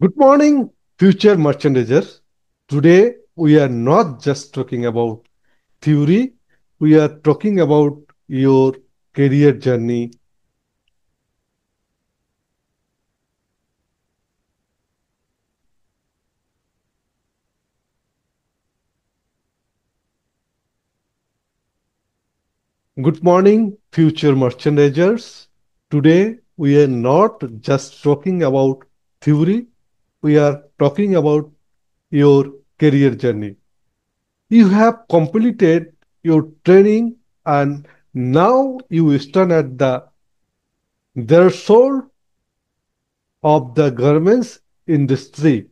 Good morning, future merchandisers. Today, we are not just talking about theory, we are talking about your career journey. Good morning, future merchandisers. Today, we are not just talking about theory, we are talking about your career journey. You have completed your training and now you stand at the threshold of the garments industry.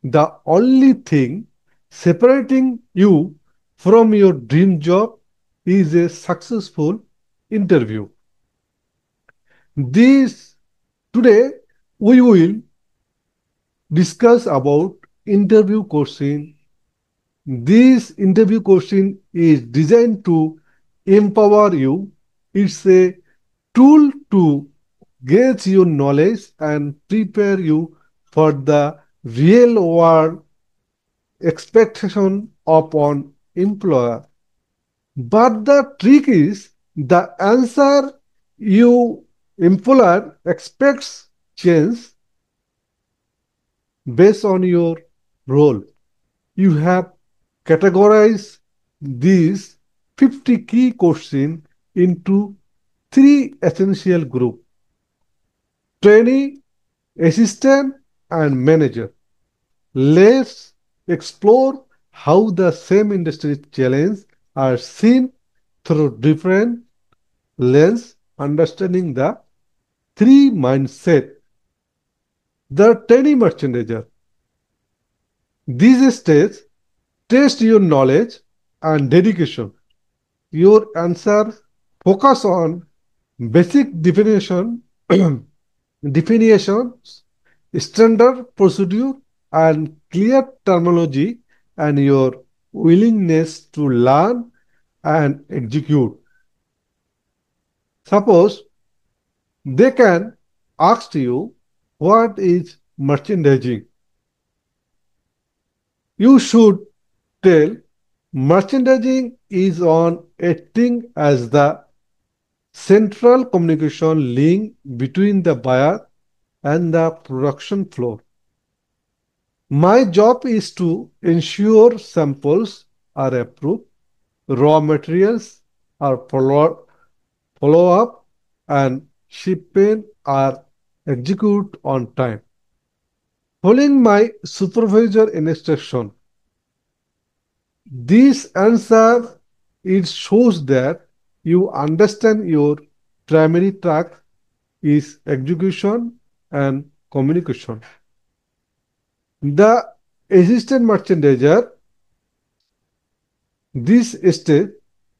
The only thing separating you from your dream job is a successful interview. This today we will discuss about interview question. This interview question is designed to empower you. It's a tool to gauge your knowledge and prepare you for the real world expectation of an employer. But the trick is the answer you employer expects change based on your role. You have categorized these 50 key questions into three essential groups: trainee, assistant, and manager. Let's explore how the same industry challenges are seen through different lens, understanding the three mindset. The tiny merchandiser. These states test your knowledge and dedication. Your answer focus on basic definitions, standard procedure, and clear terminology, and your willingness to learn and execute. Suppose they can ask you what is merchandising. You should tell merchandising is on acting as the central communication link between the buyer and the production floor. My job is to ensure samples are approved, raw materials are follow up, and shipment are executed on time. Following my supervisor instruction, this answer it shows that you understand your primary task is execution and communication. The assistant merchandiser, this stage,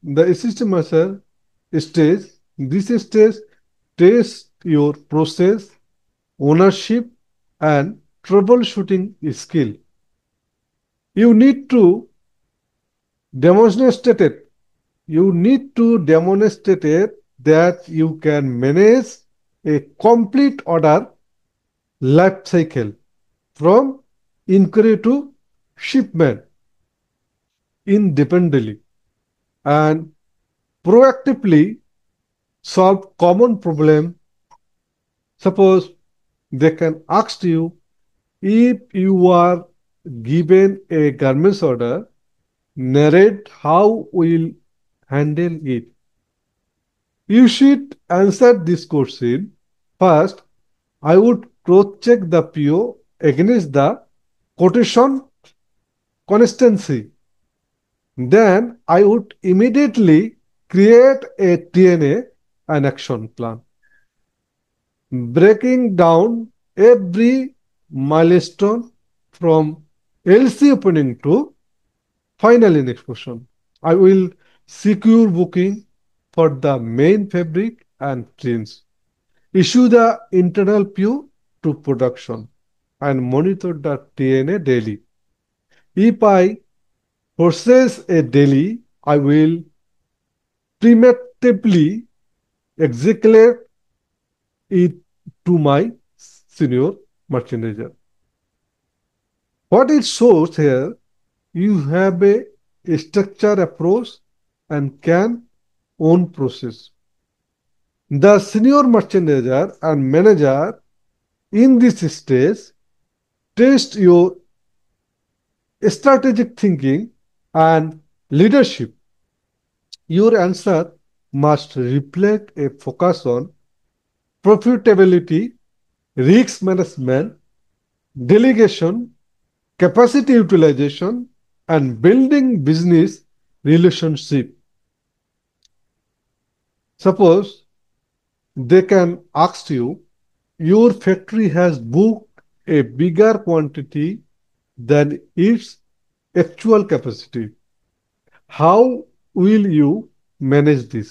the assistant merchandiser stage, this stage tests your process, ownership, and troubleshooting skill. You need to demonstrate it. You need to demonstrate it that you can manage a complete order life cycle from inquiry to shipment independently and proactively solve common problem. Suppose they can ask you if you are given a garments order, narrate how will handle it. You should answer this question. First, I would cross-check the PO against the quotation consistency. Then I would immediately create a TNA, an action plan, breaking down every milestone from LC opening to final in execution. I will secure booking for the main fabric and prints, issue the internal PO to production, and monitor the TNA daily. If I process a daily, I will preemptively execute it to my senior merchandiser. What it shows here, you have a structure approach and can own process. The senior merchandiser and manager in this stage test your strategic thinking and leadership. Your answer must reflect a focus on profitability, risk management, delegation, capacity utilization, and building business relationship. Suppose they can ask you, your factory has booked a bigger quantity than its actual capacity. How will you manage this?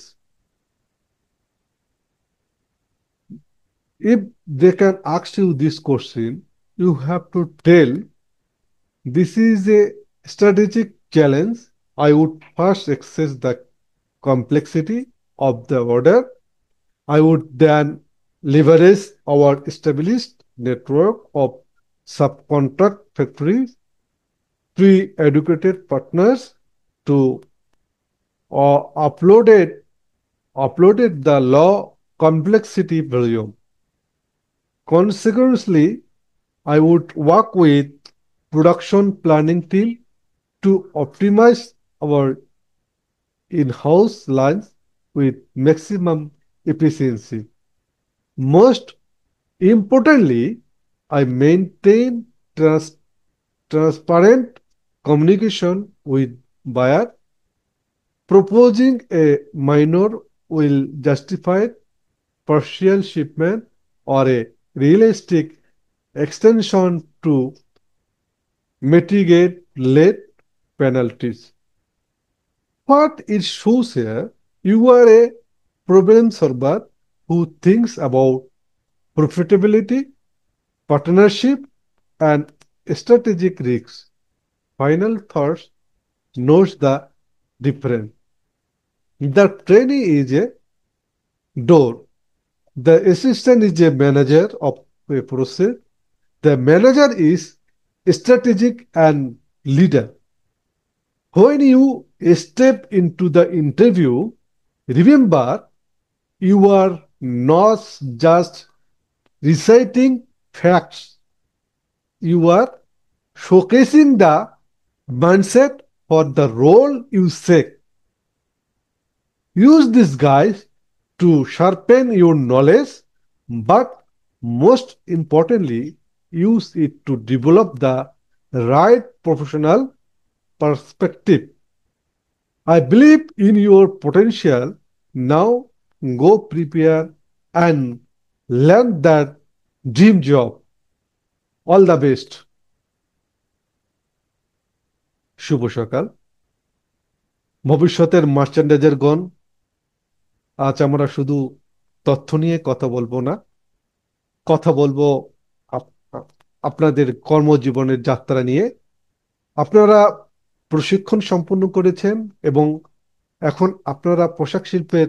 If they can ask you this question, you have to tell, this is a strategic challenge. I would first assess the complexity of the order. I would then leverage our established network of subcontract factories, pre-educated partners to uploaded the low complexity volume. Consequently, I would work with production planning team to optimize our in-house lines with maximum efficiency. Most importantly, I maintain transparent communication with buyer. Proposing a minor will justify partial shipment or a realistic extension to mitigate late penalties. What it shows here, you are a problem solver who thinks about profitability, partnership, and strategic risks. Final thoughts notes the difference. The trainee is a door. The assistant is a manager of a process. The manager is strategic and leader. When you step into the interview, remember you are not just reciting facts, you are showcasing the mindset for the role you seek. Use this guide to sharpen your knowledge, but most importantly, use it to develop the right professional perspective. I believe in your potential. Now go prepare and learn that dream job. All the best. শুভ সকাল। ভবিষ্যতের merchandiser গণ, আজ আমরা শুধু তথ্য নিয়ে কথা বলবো না, কথা বলবো আপনাদের কর্মজীবনের যাত্রা নিয়ে। আপনারা প্রশিক্ষণ সম্পন্ন করেছেন এবং এখন আপনারা পোশাক শিল্পের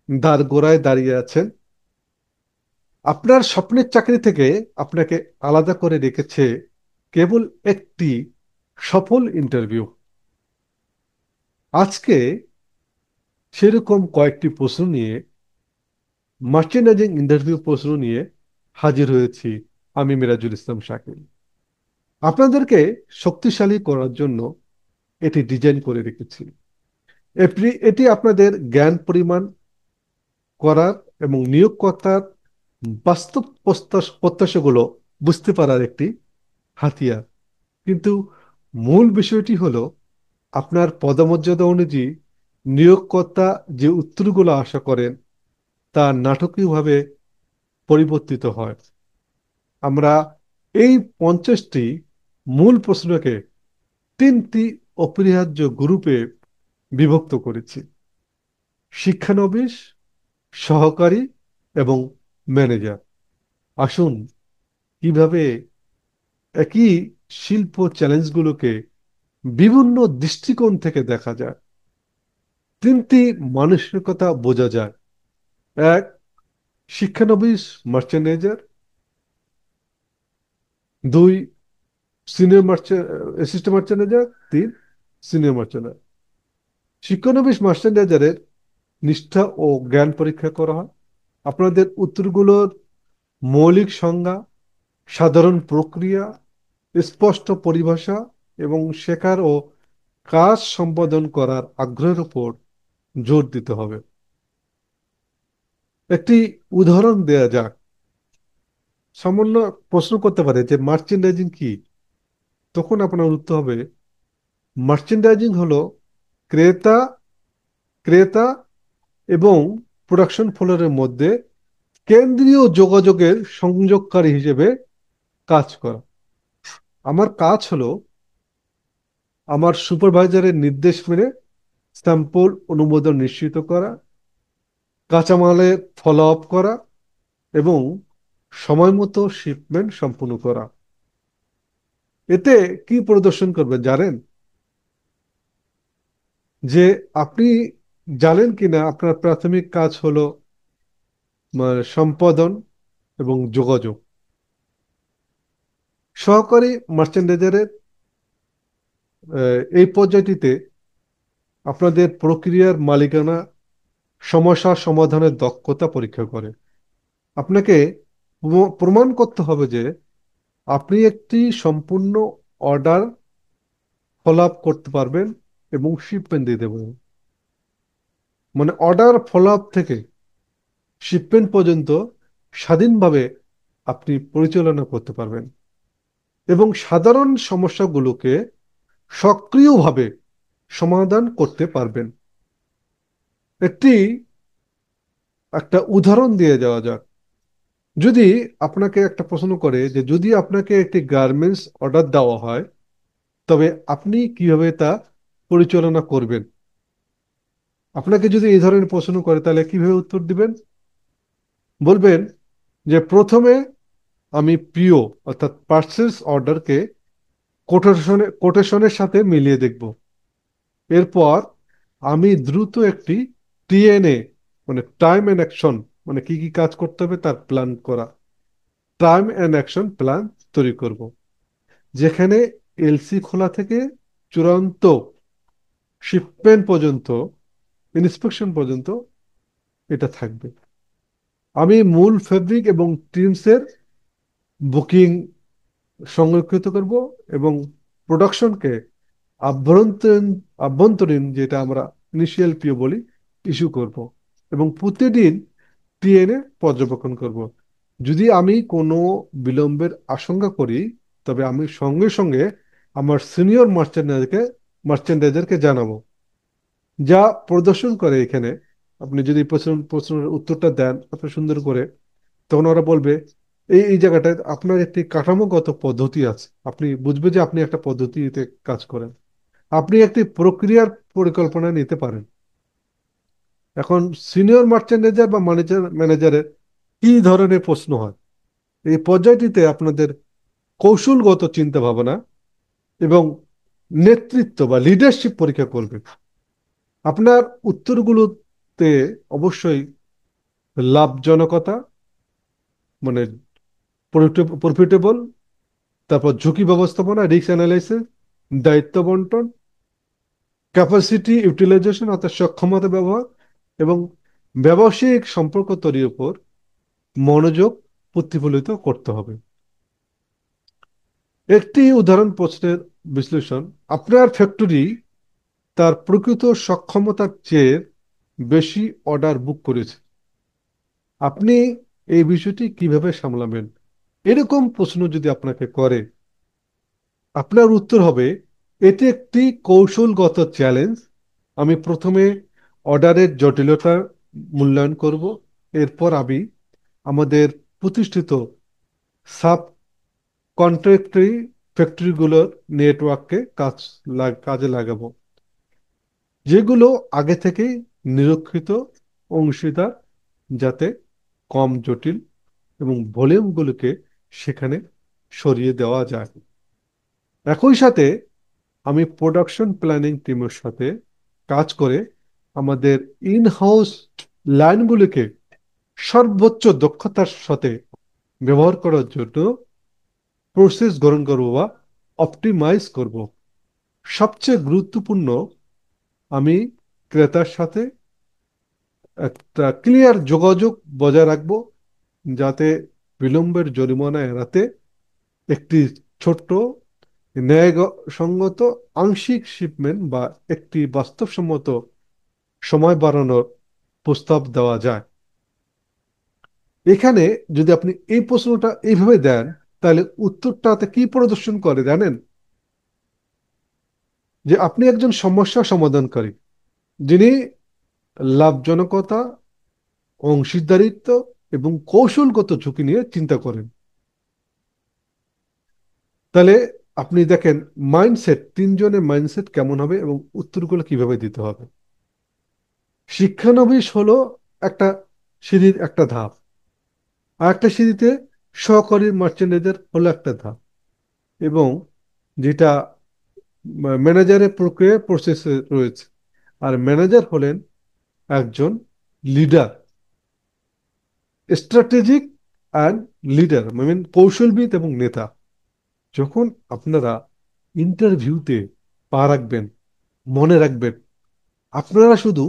দ্বারগোড়ায় দাঁড়িয়ে আছেন। আপনার স্বপ্নের চাকরি থেকে আপনাকে আলাদা করে রেখেছে কেবল একটি সফল ইন্টারভিউ। আজকে সেরকম কয়েকটি প্রশ্ন নিয়ে, মার্চেন্ডাইজিং ইন্টারভিউ প্রশ্ন নিয়ে হাজির হয়েছি আমি, মিরাজুল ইসলাম শাকিল। আপনাদেরকে শক্তিশালী করার জন্য এটি ডিজাইন করে রেখেছি। এটি আপনাদের জ্ঞান পরিমাণ করার এবং নিয়োগকর্তার বাস্তব প্রত্যাশাগুলো বুঝতে পারার একটি হাতিয়ার। কিন্তু মূল বিষয়টি হলো, আপনার পদমর্যাদা অনুযায়ী নিয়োগকর্তা যে উত্তরগুলো আশা করেন তা নাটকীয়ভাবে পরিবর্তিত হয়। আমরা এই 50টি মূল প্রশ্নকে 3টি অপরিহার্য গ্রুপে বিভক্ত করেছি: শিক্ষানবিশ, সহকারী এবং ম্যানেজার। আসুন কিভাবে একই শিল্প চ্যালেঞ্জগুলোকে বিভিন্ন দৃষ্টিকোণ থেকে দেখা যায়। 3টি মানসিকতা বোঝা যায়। এক, শিক্ষানবিশ merchandiser. 2, senior merchant, assistant merchandiser, 3 senior merchandiser. শিক্ষানবিশ মার্চেন্ডাইজারের নিষ্ঠা ও জ্ঞান পরীক্ষা করা হয়। আপনাদের উত্তরগুলোর মৌলিক সংজ্ঞা, সাধারণ প্রক্রিয়া, স্পষ্ট পরিভাষা এবং শেখার ও কাজ সম্পাদন করার আগ্রহের উপর জোর দিতে হবে। একটি উদাহরণ দেয়া যাক। সামান্য প্রশ্ন করতে পারে যে মার্চেন্ডাইজিং কি, তখন আপনার উত্তর হবে মার্চেন্ডাইজিং হলো ক্রেতা ক্রেতা এবং প্রোডাকশন ফ্লোরের মধ্যে কেন্দ্রীয় যোগাযোগের সংযোগকারী হিসেবে কাজ করা। আমার কাজ হলো আমার সুপারভাইজারের নির্দেশ মেনে স্যাম্পল অনুমোদন নিশ্চিত করা, কাঁচামালের ফলো আপ করা এবং সময় মতো শিপমেন্ট সম্পূর্ণ করা। এতে কি প্রদর্শন করবেন জানেন? যে আপনি জানেন কিনা আপনার প্রাথমিক কাজ হলো সম্পাদন এবং যোগাযোগ। সহকারী মার্চেন্ডাইজারের এই পর্যায়টিতে আপনাদের প্রক্রিয়ার মালিকানা, সমস্যা সমাধানের দক্ষতা পরীক্ষা করে। আপনাকে প্রমাণ করতে হবে যে আপনি একটি সম্পূর্ণ অর্ডার ফলো আপ করতে পারবেন এবং শিপমেন্ট দিতে পারবেন। মানে অর্ডার ফলো আপ থেকে শিপমেন্ট পর্যন্ত স্বাধীনভাবে আপনি পরিচালনা করতে পারবেন এবং সাধারণ সমস্যাগুলোকে সক্রিয়ভাবে সমাধান করতে পারবেন। একটি একটা উদাহরণ দিয়ে যাওয়া যাক। যদি আপনাকে একটা প্রশ্ন করে যে যদি আপনাকে একটি গার্মেন্টস অর্ডার দেওয়া হয়, তবে আপনি কিভাবে তা পরিচালনা করবেন? আপনাকে যদি এই ধরনের প্রশ্ন করে তাহলে কিভাবে উত্তর দিবেন? বলবেন যে প্রথমে আমি পিও অর্থাৎ পার্সেস অর্ডারকে কোটেশনের সাথে মিলিয়ে দেখব। এরপর আমি দ্রুত একটি টিএনএ মানে টাইম অ্যান্ড অ্যাকশন, মানে কি কি কাজ করতে হবে তার প্ল্যান করা, টাইম অ্যান্ড অ্যাকশন প্ল্যান তৈরি করব, যেখানে এলসি খোলা থেকে চূড়ান্ত শিপমেন্ট পর্যন্ত, ইন্সপেকশন পর্যন্ত এটা থাকবে। আমি মূল ফেব্রিক এবং টিমসের বুকিং সংরক্ষিত করব এবং প্রোডাকশনকে আভ্যন্তরীণ আভ্যন্তরীণ যেটা আমরা ইনিশিয়াল পিও বলি ইস্যু করব এবং প্রতিদিন টিএনএ পর্যবেক্ষণ করব। যদি আমি কোনো বিলম্বের আশঙ্কা করি, তবে আমি সঙ্গে সঙ্গে আমার সিনিয়র মার্চেন্ডাইজারকে জানাবো, যা প্রদর্শন করে এখানে। আপনি যদি প্রশ্নের উত্তরটা দেন এত সুন্দর করে, তখন ওরা বলবে এই এই জায়গাটায় আপনার একটি কাঠামোগত পদ্ধতি আছে, আপনি বুঝবে যে আপনি একটা পদ্ধতিতে কাজ করেন, আপনি একটি প্রক্রিয়ার পরিকল্পনা নিতে পারেন। এখন সিনিয়র মার্চেন্ডাইজার বা ম্যানেজারের কি ধরনের প্রশ্ন হয়? এই পর্যায়টিতে আপনাদের কৌশলগত চিন্তা ভাবনা এবং নেতৃত্ব বা লিডারশিপ পরীক্ষা করবে। আপনার উত্তরগুলোতে অবশ্যই লাভজনকতা, মানে প্রফিটেবল, তারপর ঝুঁকি ব্যবস্থাপনা, রিস্ক অ্যানালাইসিস, দায়িত্ব বন্টন, ক্যাপাসিটি ইউটিলাইজেশন অর্থাৎ সক্ষমতা ব্যবহার এবং ব্যবসায়িক সম্পর্ক তৈরির উপর মনোযোগ প্রতিফলিত করতে হবে। একটি উদাহরণ প্রশ্নের বিশ্লেষণ। আপনার ফ্যাক্টরি তার প্রকৃত সক্ষমতার চেয়ে বেশি অর্ডার বুক করেছে, আপনি এই বিষয়টি কিভাবে সামলাবেন? এরকম প্রশ্ন যদি আপনাকে করে, আপনার উত্তর হবে এটি একটি কৌশলগত চ্যালেঞ্জ। আমি প্রথমে অর্ডারের জটিলতা মূল্যায়ন করব, এরপর আমি আমাদের প্রতিষ্ঠিত সাব কন্ট্রাক্টরি ফ্যাক্টরিগুলোর নেটওয়ার্ককে কাজে লাগাবো, যেগুলো আগে থেকেই নিরীক্ষিত অংশীদার, যাতে কম জটিল এবং ভলিউমগুলোকে সেখানে সরিয়ে দেওয়া যায়। একই সাথে আমি প্রোডাকশন প্ল্যানিং টিমের সাথে কাজ করে আমাদের ইন হাউস লাইনগুলিকে সর্বোচ্চ দক্ষতার সাথে ব্যবহার করার জন্য প্রসেস গ্রহণ করব বা অপটিমাইজ করব। সবচেয়ে গুরুত্বপূর্ণ, আমি ক্রেতার সাথে একটা ক্লিয়ার যোগাযোগ বজায় রাখবো, যাতে বিলম্বের জরিমানা এড়াতে একটি ছোট্ট ন্যায়সঙ্গত আংশিক শিপমেন্ট বা একটি বাস্তবসম্মত সময় বাড়ানোর প্রস্তাব দেওয়া যায়। এখানে যদি আপনি এই প্রশ্নটা এইভাবে দেন, তাহলে উত্তরটাতে কি প্রদর্শন করে জানেন? যে আপনি একজন সমস্যা সমাধানকারী, যিনি লাভজনকতা, অংশীদারিত্ব এবং কৌশলগত ঝুঁকি নিয়ে চিন্তা করেন। তাহলে আপনি দেখেন মাইন্ডসেট, তিনজনের মাইন্ডসেট কেমন হবে এবং উত্তরগুলো কিভাবে দিতে হবে। শিক্ষানবিশ হলো একটা সিঁড়ির একটা ধাপ, আর একটা সিঁড়িতে সহকারী মার্চেন্ডাইজার হলো একটা ধাপ, এবং যেটা ম্যানেজারের প্রক্রিয়া প্রসেসে রয়েছে। আর ম্যানেজার হলেন একজন লিডার, স্ট্র্যাটেজিক অ্যান্ড লিডার, মানে কৌশলবিদ এবং নেতা। যখন আপনারা ইন্টারভিউতে পা রাখবেন, মনে রাখবেন আপনারা শুধু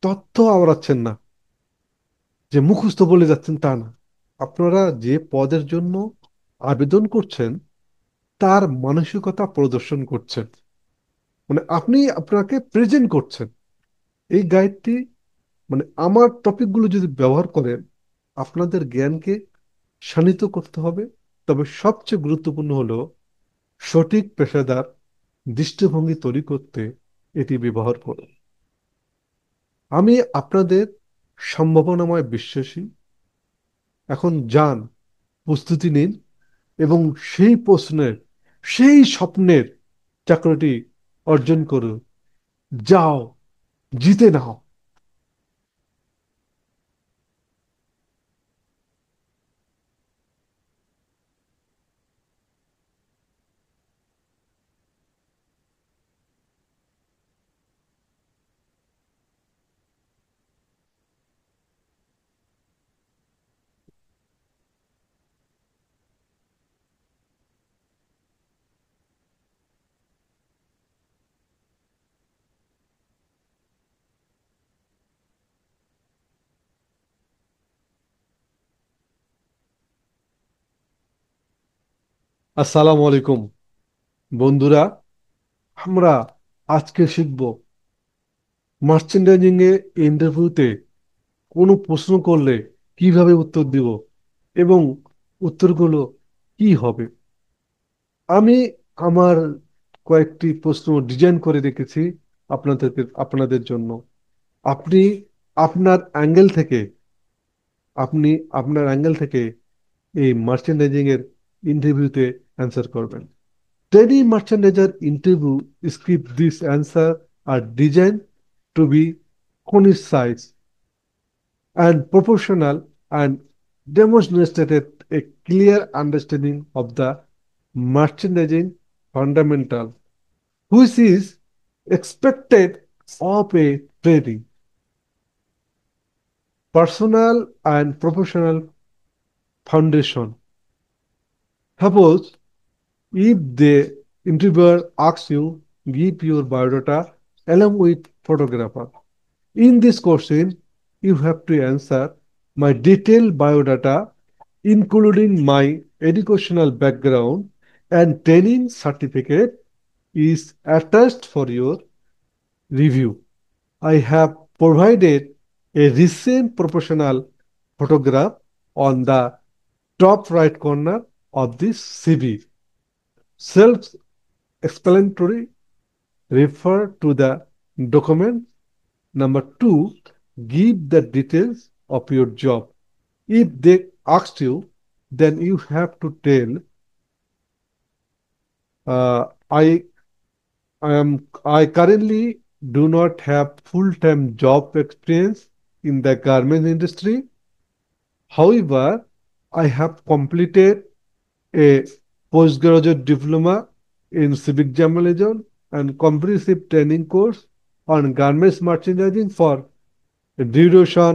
তথ্য আওড়াচ্ছেন না, যে মুখস্থ বলে যাচ্ছেন তা না। আপনারা যে পদের জন্য আবেদন করছেন তার মানসিকতা প্রদর্শন করছেন, মানে আপনি আপনাকে প্রেজেন্ট করছেন। এই গাইডটি, মানে আমার টপিকগুলো যদি ব্যবহার করেন, আপনাদের জ্ঞানকে শানিত করতে হবে। তবে সবচেয়ে গুরুত্বপূর্ণ হলো সঠিক পেশাদার দৃষ্টিভঙ্গি তৈরি করতে এটি ব্যবহার করুন। আমি আপনাদের সম্ভাবনাময় বিশ্বাসী। এখন যান, প্রস্তুতি নিন এবং সেই প্রশ্নের, সেই স্বপ্নের চাকরিটি অর্জন করুন। যাও, জিতে নাও। আসসালামু আলাইকুম বন্ধুরা, আমরা আজকে শিখব মার্চেন্ডাইজিং এ ইন্টারভিউতে কোনো প্রশ্ন করলে কিভাবে উত্তর দিব এবং উত্তরগুলো কি হবে। আমি আমার কয়েকটি প্রশ্ন ডিজাইন করে রেখেছি আপনাদের জন্য। আপনি আপনার অ্যাঙ্গেল থেকে আপনি আপনার অ্যাঙ্গেল থেকে এই মার্চেন্ডাইজিং এর ইন্টারভিউতে অ্যান্সার করবেন। Daily merchandiser interview script, this answer are designed to be concise and proportional and demonstrated a clear understanding of the merchandising fundamental, which is expected of a trading, personal and professional foundation. Suppose if the interviewer asks you, give your biodata along with photographer. In this question, you have to answer my detailed biodata, including my educational background and training certificate, is attached for your review. I have provided a recent professional photograph on the top right corner of this CV. Self-explanatory, refer to the document. Number two, give the details of your job. If they asked you, then you have to tell, I I currently do not have full-time job experience in the garment industry. However, I have completed a postgraduate diploma in civic journalism and comprehensive training course on garments merchandising for duration,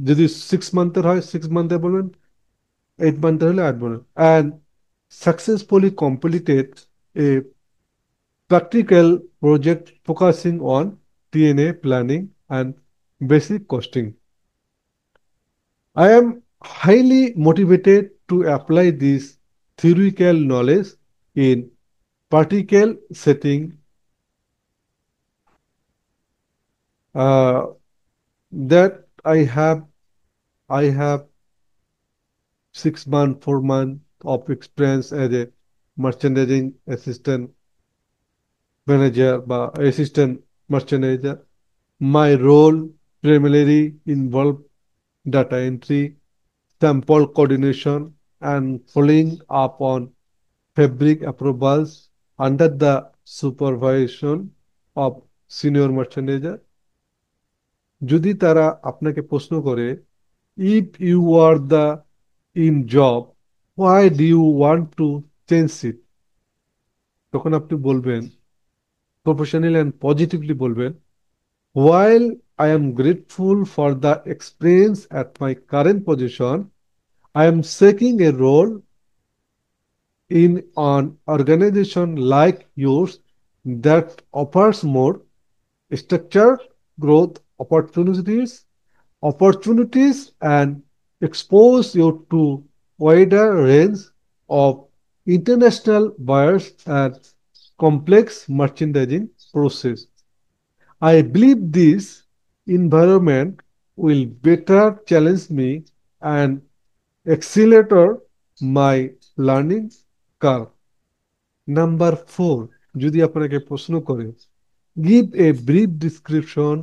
যদি 6 মান্থের হয় 6 মান্থে বলবেন, 8 মান্থের হলে 8 বলবেন, and successfully completed a practical project focusing on TNA planning and basic costing. I am highly motivated to apply this theoretical knowledge in practical setting uh, that I have 6 month, 4 month of experience as a merchandising assistant manager বা assistant merchandiser. My role primarily involved data entry, sample coordination, and following up on fabric approvals under the supervision of senior merchandiser. যদি তারা আপনাকে প্রশ্ন করে, if you are the in job, why do you want to change it? তখন আপনি বলবেন, professionally and positively বলবেন, while I am grateful for the experience at my current position, I am seeking a role in an organization like yours that offers more structured growth opportunities and expose you to wider range of international buyers and complex merchandising process. I believe this environment will better challenge me and accelerate my learning curve. Number 4, যদি আপনাকে প্রশ্ন করে, give a brief description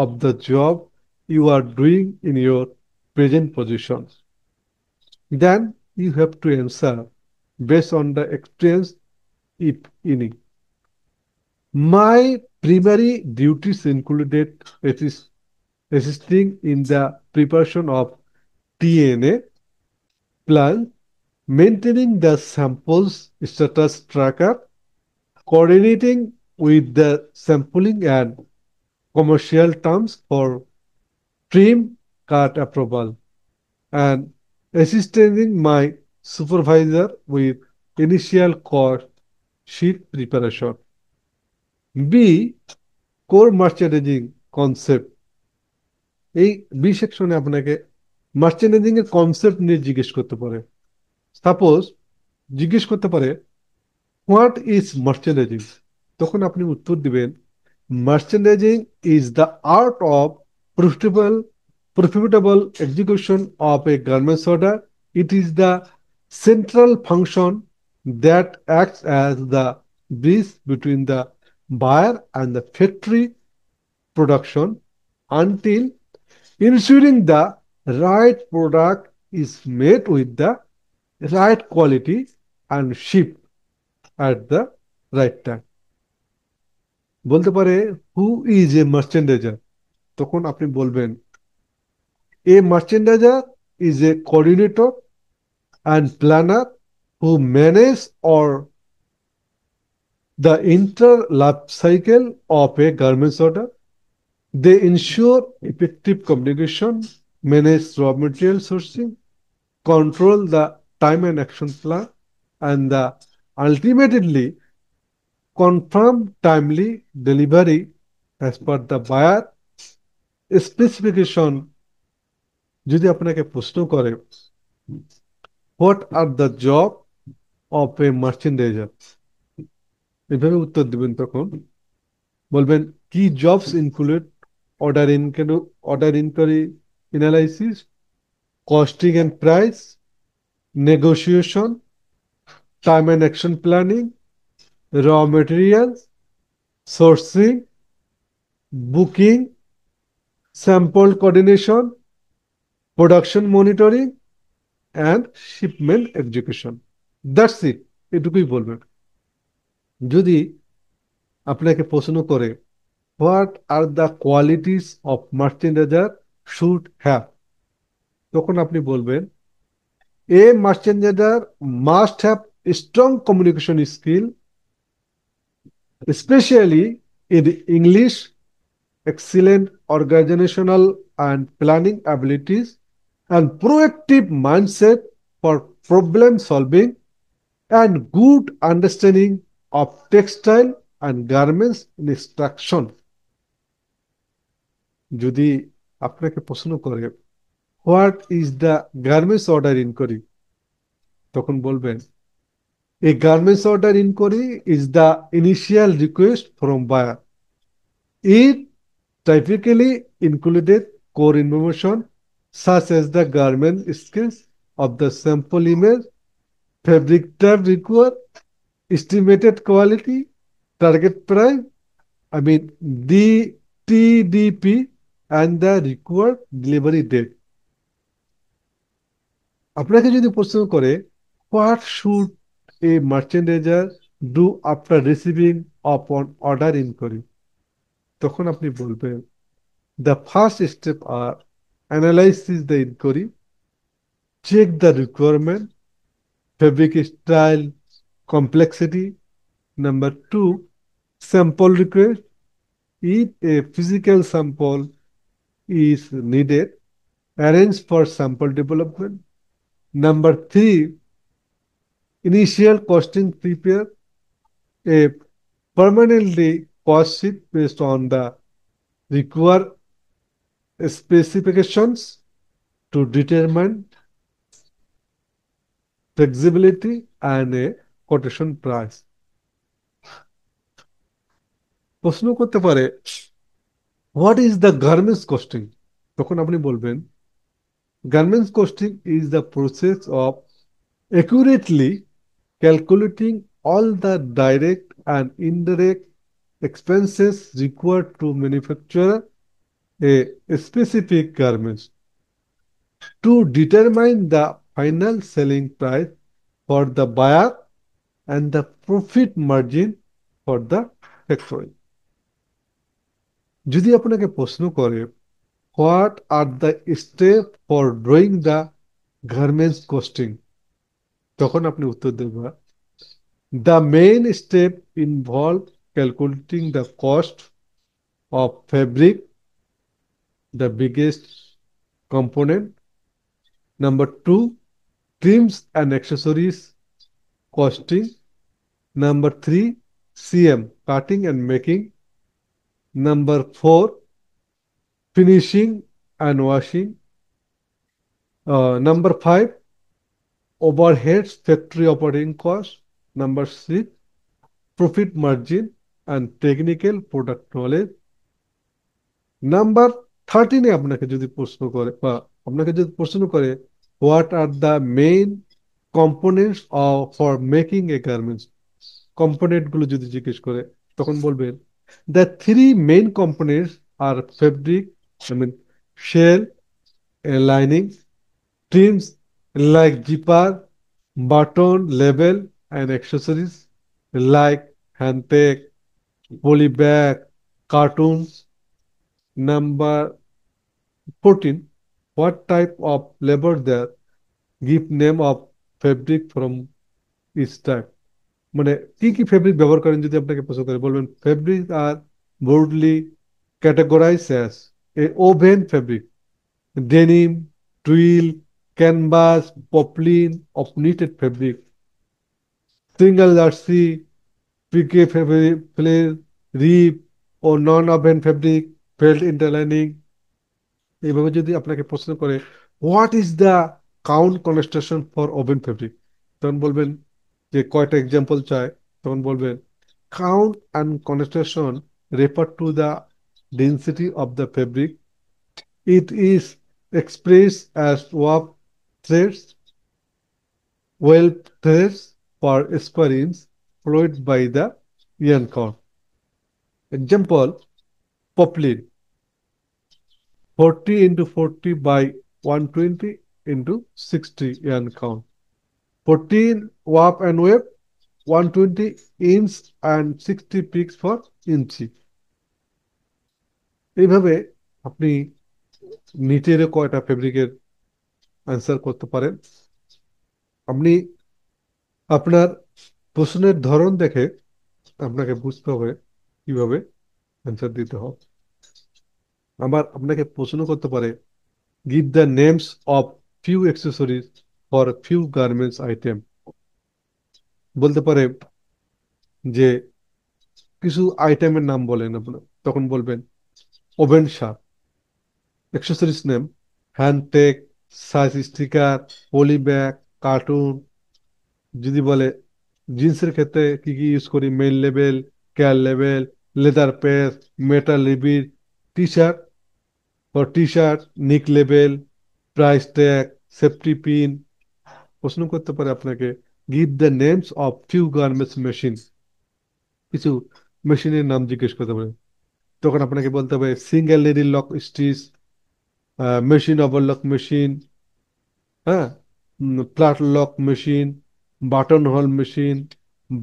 of the job you are doing in your present position. Then you have to answer based on the experience, if any. My primary duties included assisting in the preparation of TNA plan, maintaining the samples status tracker, coordinating with the sampling and commercial terms for trim cut approval, and assisting my supervisor with initial cost sheet preparation. B. Core merchandising concept. এই B সেকশনে আপনাকে merchandising এর concept নিয়ে জিজ্ঞেস করতে পারে। Suppose জিজ্ঞেস করতে পারে, হোয়াট ইজ মার্চেন্ডাইজিং? তখন আপনি উত্তর দিবেন, merchandising is the art of profitable execution of a garments order. It is the central function that acts as the bridge between the buyer and the factory production until ensuring the right product is made with the right quality and shipped at the right time. বলতে পারে, who is a merchandiser? তখন আপনি বলবেন, a merchandiser is a coordinator and planner who manage or the entire life cycle of a garments order. They ensure effective communication, manage raw material sourcing, control the time and action plan, and ultimately confirm timely delivery as per the buyer specification. যদি আপনাকে প্রশ্ন করে, what are the job of a merchandiser, এভাবে উত্তর দিবেন। তখন বলবেন, key jobs include order inquiry analysis, costing and price, negotiation, time and action planning, raw materials, sourcing, booking, sample coordination, production monitoring, and shipment execution. That's it. এটুকুই বলবেন। যদি আপনাকে প্রশ্ন করে, what are the qualities of merchandiser should have, তখন আপনি বলবেন, a merchandiser must have strong communication skill, especially in English, excellent organizational and planning abilities, and proactive mindset for problem solving, and good understanding of textile and garments instruction. যদি আপনাকে প্রশ্ন করে what is the garments order inquiry, তখন বলবেন a garments order inquiry is the initial request from buyer. It typically included core information such as the garment skills of the sample image, fabric type required, estimated quality, target price, I mean the TDP, and the required delivery date. আপনাকে যদি প্রশ্ন করে what should a merchandiser do after receiving on order inquiry, তখন আপনি বলবেন the first step are analysis the inquiry, check the requirement, fabric style, complexity. Number two, sample request. If a physical sample is needed, arrange for sample development. Number three, initial costing, prepare a permanently cost sheet based on the required specifications to determine flexibility and a quotation price. প্রশ্ন করতে পারে what is the garments costing, তখন আপনি বলবেন garments costing is the process of accurately calculating all the direct and indirect expenses required to manufacture a specific garment to determine the final selling price for the buyer and the profit margin for the factory. যদি আপনাকে প্রশ্ন করে what are the step for drawing the garments costing, তখন আপনি উত্তর দেবেন the main step involve calculating the cost of fabric, the biggest component. Number two, trims and accessories costing. Number three, CM, cutting and making. Number four, finishing and washing. Number five, overheads, factory operating cost. Number six, profit margin and technical product knowledge. Number 13 আপনাকে যদি প্রশ্ন করে বা আপনাকে যদি প্রশ্ন করে what are the main components for making a garments, component গুলো যদি জিজ্ঞেস করে তখন বলবেন the three main components are fabric, I mean shell, lining, trims like zipper, button, label, and accessories like hand tag, poly bag, cartoons. Number 14, what type of labor there? Give name of fabric from each type. মানে কি কি fabric ব্যবহার করেন যদি আপনাকে প্রশ্ন করে বলবেন fabric R broadly categorized as a woven fabric, denim, twill, canvas, poplin of knitted fabric, single jersey, pique fabric, flare, rib or non-woven fabric, felt interlining. এইভাবে যদি আপনাকে প্রশ্ন করে what is the count construction for oven fabric, তখন বলবেন যে কয়টা example চায়, তখন বলবেন count and construction refer to the density of the fabric. It is express as wave threads, well threads per square inch flowed by the yarn count. Example, poplin 40 into 40 by 120 into 60 yarn count. 14 warp and web, 120 inch and 60 picks for inchi. এইভাবে আপনি নিটের কয়টা ফেব্রিকের answer করতে পারেন। আপনি আপনার প্রশ্নের ধরন দেখে আপনাকে বুঝতে হবে কিভাবে অ্যান্সার দিতে হবে। আবার আপনাকে প্রশ্ন করতে পারে give the names of few accessories for few garments item, বলতে পারে যে কিছু আইটেমের নাম বলেন আপনার, তখন বলবেন woven shop, accessories name hand tag, size sticker, poly bag, carton. যদি বলে জিন্সের ক্ষেত্রে কি কি ইউজ করি, main label, care label, leather piece, metal রিবির, T shirt for T shirt, neck label, price tag, safety pin. প্রশ্ন করতে পারে আপনাকে give the names of few garments machine, কিছু মেশিনের নাম জিজ্ঞেস করতে পারে, তখন আপনাকে বলতে হবে সিঙ্গেল লেডি lock stitch, machine overlock machine, হ্যাঁ, flat lock machine, button hole machine,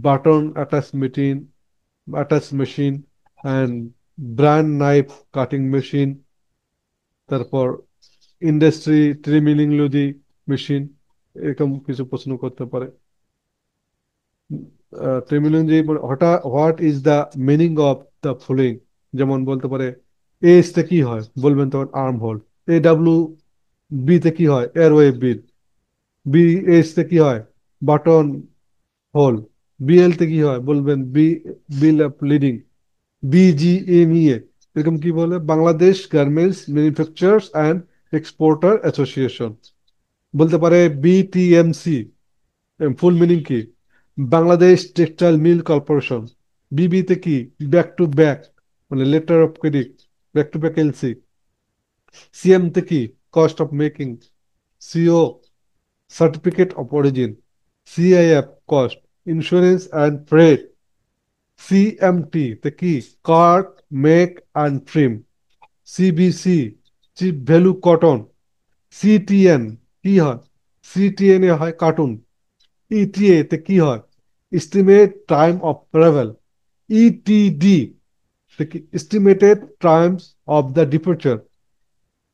button attach machine, and band knife cutting machine, তারপর ইন্ডাস্ট্রি ট্রিমিনোলজি মেশিন, এরকম কিছু প্রশ্ন করতে পারে। Terminology what is the meaning of the following, যেমন বলতে পারে এস তে কি হয়, বলবেন তখন আর্ম হোল। ডাব্লিউ বি তে কি হয়, এয়ারওয়ে বিল। বি এস তে কি হয়, বাটন হোল। বিএল তে কি হয়, বলবেন বিল অফ লিডিং। বিজিএমইএ এরকম কি বলে, Bangladesh garments manufacturers and exporter association. বলতে পারে বিটিএমসি, ফুল মিনিং কি, বাংলাদেশ টেক্সটাইল মিল কর্পোরেশন। বিবি তে কি, ব্যাক টু ব্যাক, মানে letter of credit, back to back LC. CM তে কি, cost of making. CO, certificate of origin. CIF, cost, insurance and freight. CMT তে কি, cut, make and trim. CBC, cheap value cotton. CTN কি হয়, CTN এ হয় cartoon. ETE তে কি হয়, estimate time of travel. ETD তে কি, estimated times of the departure.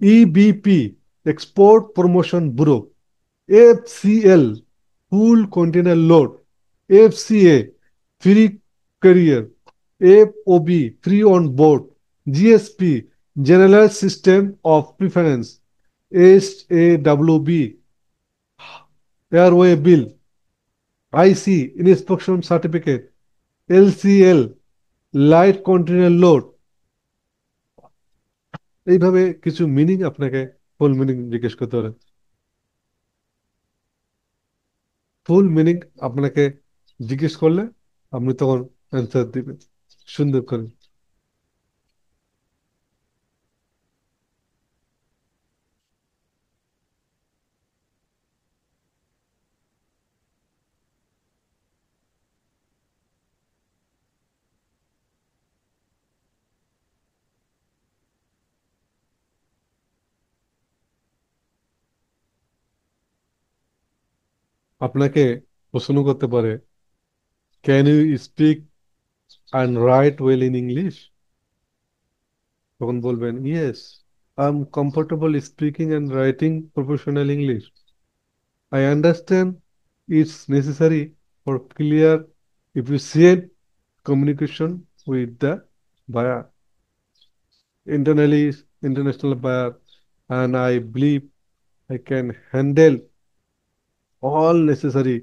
EBP, export promotion bureau. FCL, full container load. FCA, free carrier. FOB, free on board. GSP, general system of preference. SAWB, airway bill. IC, inspection certificate. LCL, light container load. এইভাবে কিছু meaning আপনাকে full meaning জিজ্ঞেস করতে পারে। Full meaning আপনাকে জিজ্ঞেস করলে আপনি তখন অ্যান্সার দিবেন সুন্দর করে। আপনাকে প্রশ্ন করতে পারে can you speak and write well in English, তখন বলবেন yes, I am comfortable speaking and writing professional English. I understand it's necessary for clear efficient communication with the buyer, internally international buyer, and I believe I can handle all necessary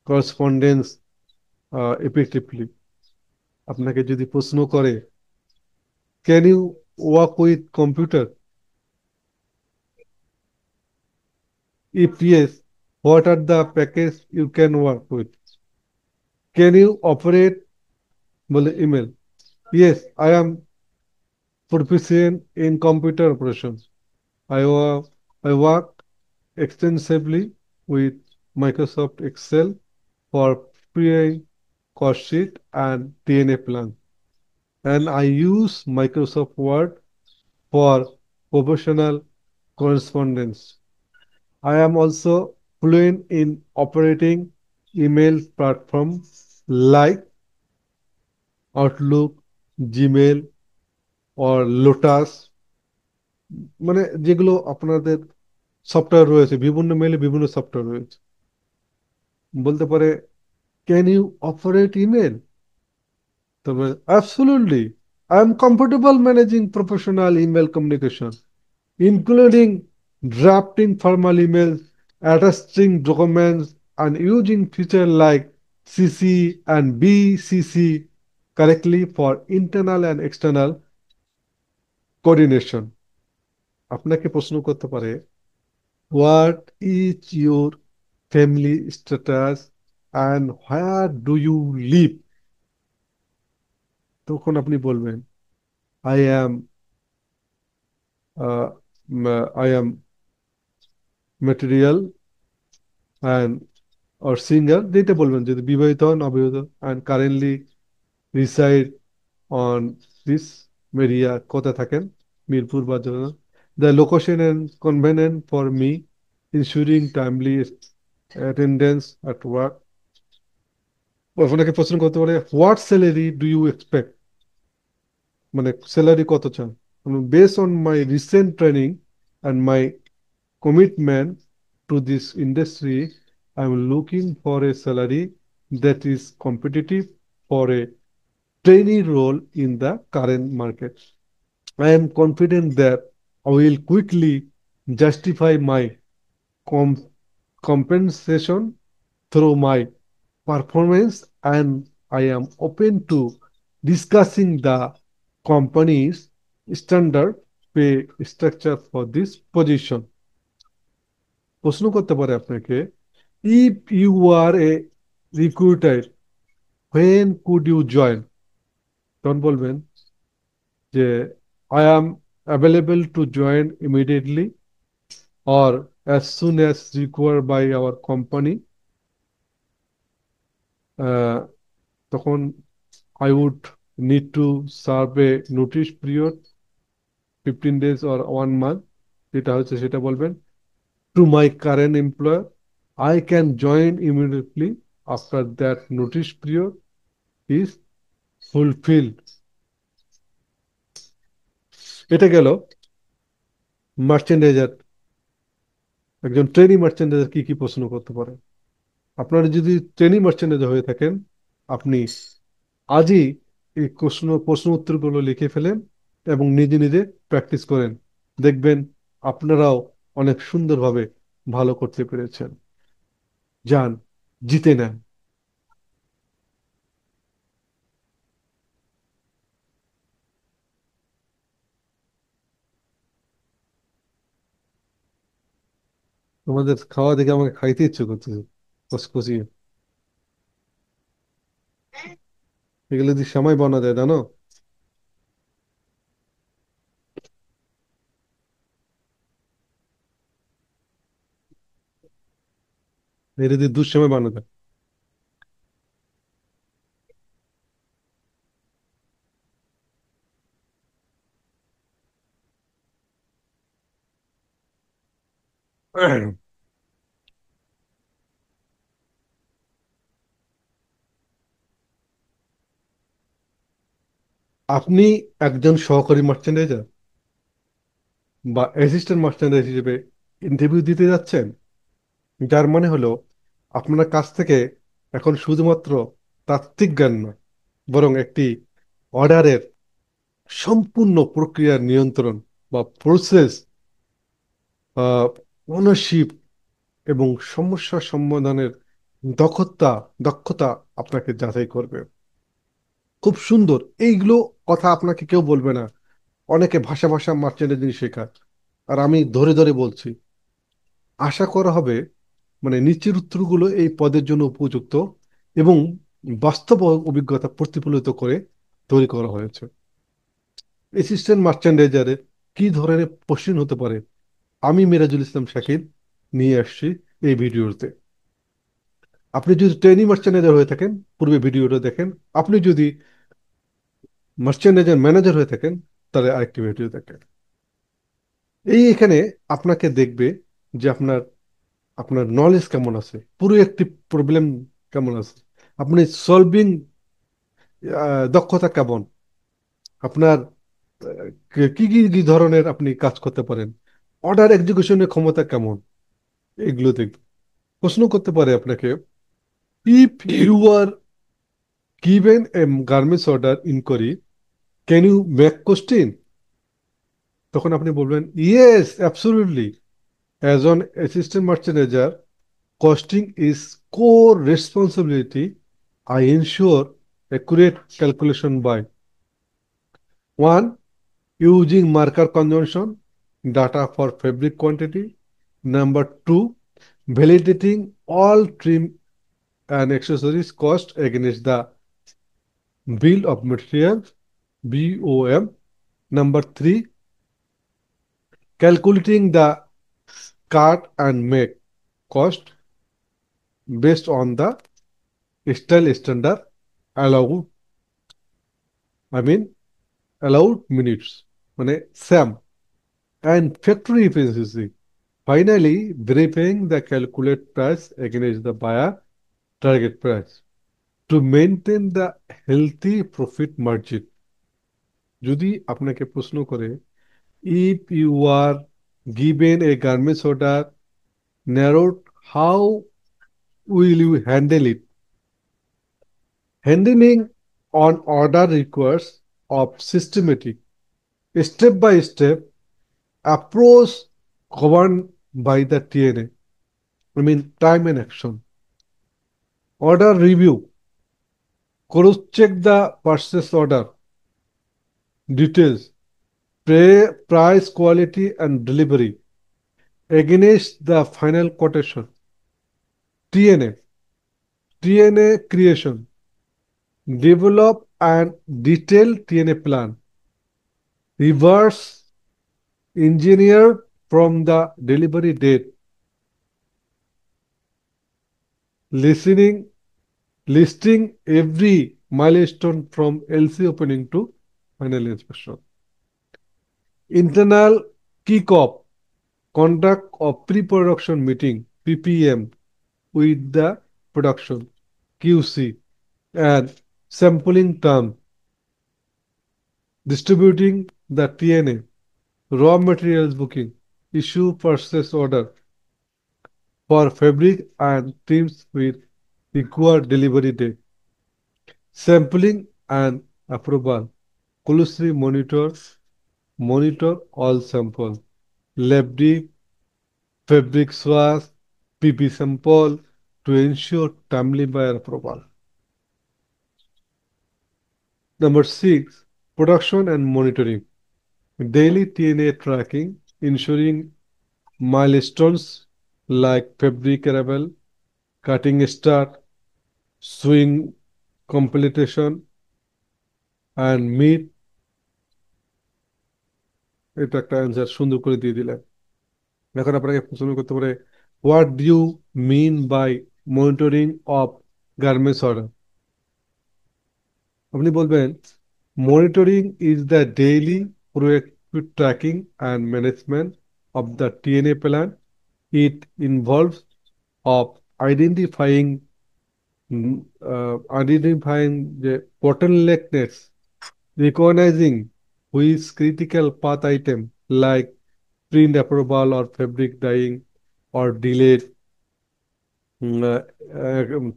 correspondence effectively. আপনাকে যদি প্রশ্ন করে can you work with computer, if yes what are the package you can work with, can you operate, বলে email, yes I am proficient in computer operations. I work extensively with Microsoft Excel for preparing cost sheet and DNA plan. And I use Microsoft Word for professional correspondence. I am also fluent in operating email platforms like Outlook, Gmail, or Lotus, মানে যেগুলো আপনাদের software রয়েছে, বিভিন্ন মেলে বিভিন্ন software রয়েছে। বলতে পারে ক্যান ইউ অপারেট ইমেল, তবে absolutely I am comfortable managing professional email communication including drafting formal emails, attaching documents, and using features like CC and BCC correctly for internal and external coordination. আপনাকে প্রশ্ন করতে পারে, what is your family status and where do you live? তখন আপনি বলবেন, I am I am material and or single, যেটা বলবেন, যদি বিবাহিত হন অবিবাহিত, and currently reside on this area, কোথায় থাকেন, মিরপুর বা Jagannath, the location and convenient for me, ensuring timely attendance at work. আপনাকে প্রশ্ন করতে পারে, what salary do you expect, মানে স্যালারি কত চান? Base on my recent training and my commitment to this industry, I'm looking for a salary that is competitive for a trainee role in the current market. I am confident that I will quickly justify my com- compensation through my performance, and I am open to discussing the company's standard pay structure for this position. প্রশ্ন করতে পারে আপনাকে, if you are a recruiter, when could you join? তখন বলবেন যে, I am available to join immediately or as soon as require by our company. তখন I would need to serve a notice period 15 days or 1 month, যেটা হচ্ছে সেটা বলবেন। To my current employer, I can join immediately after that notice period is fulfilled. এটা গেল merchandiser, একজন trainee merchandiser কি কি প্রশ্ন করতে পারে। আপনারা যদি ট্রেনি মার্চেন্ডাইজার হয়ে থাকেন, আপনি আজই এই প্রশ্ন উত্তরগুলো লিখে ফেলেন এবং নিজে নিজে প্র্যাকটিস করেন। দেখবেন আপনারাও অনেক সুন্দরভাবে ভালো করতে পেরেছেন। যান, জিতে নেন। তোমাদের খাওয়া দেখে আমাকে খাইতে ইচ্ছে করতেছে, কসকসি। এগুলো যদি সময় বানা যায়, জানো, এটা যদি দুঃসময় বানা যায়। আপনি একজন সহকারী মার্চেন্ডাইজার বা অ্যাসিস্ট্যান্ট মার্চেন্ডাইজার হিসেবে ইন্টারভিউ দিতে যাচ্ছেন, যার মানে হলো আপনার কাছ থেকে এখন শুধুমাত্র তাত্ত্বিক জ্ঞান নয়, বরং একটি অর্ডারের সম্পূর্ণ প্রক্রিয়ার নিয়ন্ত্রণ বা প্রসেস, ওনারশিপ এবং সমস্যা সমাধানের দক্ষতা দক্ষতা আপনাকে যাচাই করবে। খুব সুন্দর এইগুলো কথা আপনাকে কেউ বলবে না। অনেকে ভাষা ভাষা মার্চেন্টাইজিং শেখায়, আর আমি ধরে ধরে বলছি। আশা করা হবে মানে নিচের উত্তরগুলো এই পদের জন্য উপযুক্ত এবং বাস্তব অভিজ্ঞতা প্রতিফলিত করে তৈরি করা হয়েছে। অ্যাসিস্ট্যান্ট মার্চেন্ডাইজারে কি ধরনের কোশ্চেন হতে পারে, আমি মিরাজুল ইসলাম শাকিল নিয়ে আসছি এই ভিডিওতে। আপনি যদি ট্রেনি মার্চেন্ডাইজার হয়ে থাকেন, পূর্বে ভিডিওটা দেখেন। আপনি যদি মার্চেন্ডাইজার ম্যানেজার হয়ে থাকেন, তাহলে আরেকটি ভিডিও দেখেন। এই এখানে আপনাকে দেখবে যে আপনার আপনার নলেজ কেমন আছে, পুরো একটি প্রবলেম কেমন আছে, আপনি সলভিং দক্ষতা কেমন, আপনার কি কি কি ধরনের আপনি কাজ করতে পারেন, অর্ডার এক্সিকিউশনের ক্ষমতা কেমন, এগুলো দেখবে। প্রশ্ন করতে পারে আপনাকে, if you are given a garments order inquiry, can you make question? তখন আপনি বলবেন, yes absolutely, as on assistant merchandiser, costing is core responsibility. I ensure accurate calculation by one, using marker consumption data for fabric quantity. Number two, validating all trim and accessories cost against the bill of materials BOM. Number three, calculating the cut and make cost based on the style standard allowed, I mean allowed minutes, SAM, and factory efficiency. Finally, verifying the calculate price against the buyer target price to maintain the healthy profit margin. যদি আপনাকে প্রশ্ন করে, if you are given a garment order narrowed, how will you handle it? Handling on order requires of systematic, step by step approach governed by the TNA. I mean time and action. Order review. Cross check the purchase order details, price, quality, and delivery against the final quotation. TNA. TNA creation. Develop and detail TNA plan. Reverse engineer from the delivery date. Listening, listing every milestone from LC opening to final inspection. Internal kickoff, conduct of pre-production meeting, PPM, with the production, QC, and sampling term, distributing the TNA, raw materials booking, issue purchase order for fabric and trims with required delivery date, sampling and approval, closely monitor all samples, lab deep, fabric swatch, PP sample to ensure timely buyer approval. Number six, production and monitoring. Daily TNA tracking, ensuring milestones like fabric arrival, cutting start, swing completion, and meet. এটা একটা answer সুন্দর করে দিয়ে দিলেন। এখন আপনাকে প্রশ্ন করতে পারে, what do you mean by monitoring of garments order? আপনি বলবেন, monitoring is the daily proactive tracking and management of the TNA plan. It involves of identifying the bottleneckness, recognizing which critical path item like print approval or fabric dyeing or delayed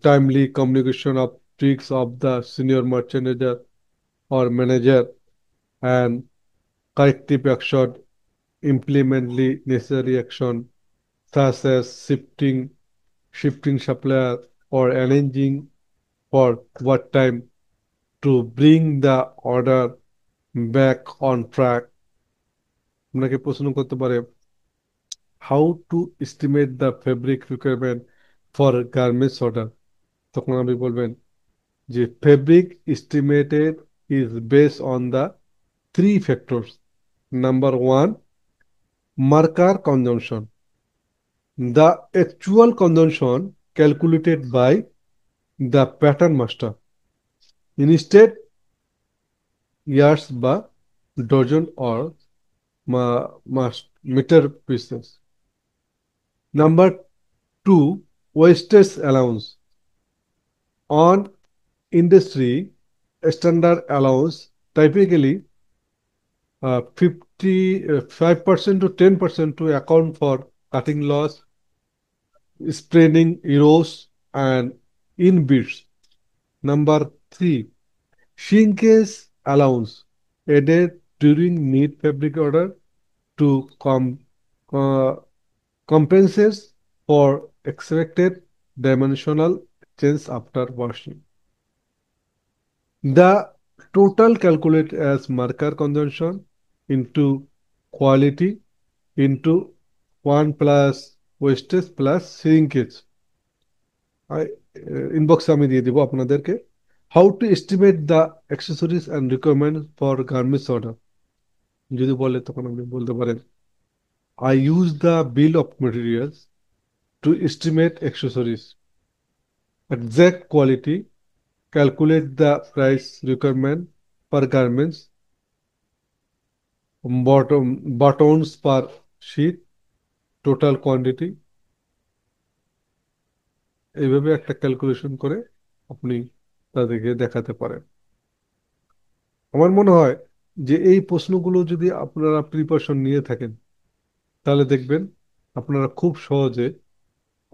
timely communication of tricks of the senior merchandiser or manager, and corrective action, implement necessary action such as shifting supplier or arranging for what time to bring the order back on track. আপনাকে প্রশ্ন করতে পারে, how to estimate the fabric requirement for garments order? তখন আপনি বলবেন যে fabric estimated is based on the three factors. Number one, marker consumption. The actual consumption calculated by the pattern master instead yards বা dozen or meter pieces. Number two, wastage allowance. On industry standard allowance, typically 55% to 10% to account for cutting loss, spreading errors, and inbits. Number three, shrinkage allowance added during need fabric order to uh, compensate for expected dimensional change after washing. The total calculate as marker consumption into quality into 1 plus wastage plus shrinkage. ইনবক্সে আমি দিয়ে দিব আপনাদেরকে। How to estimate the accessories and requirement for garments order যদি বলে তখন আপনি বলতে পারেন I use the bill of materials to estimate accessories exact quality, calculate the price requirement per garments, buttons per sheet, total quantity। এইভাবে একটা calculation করে আপনি তাদেরকে দেখাতে পারেন। আমার মনে হয় যে এই প্রশ্নগুলো যদি আপনারা প্রিপারেশন নিয়ে থাকেন তাহলে দেখবেন আপনারা খুব সহজে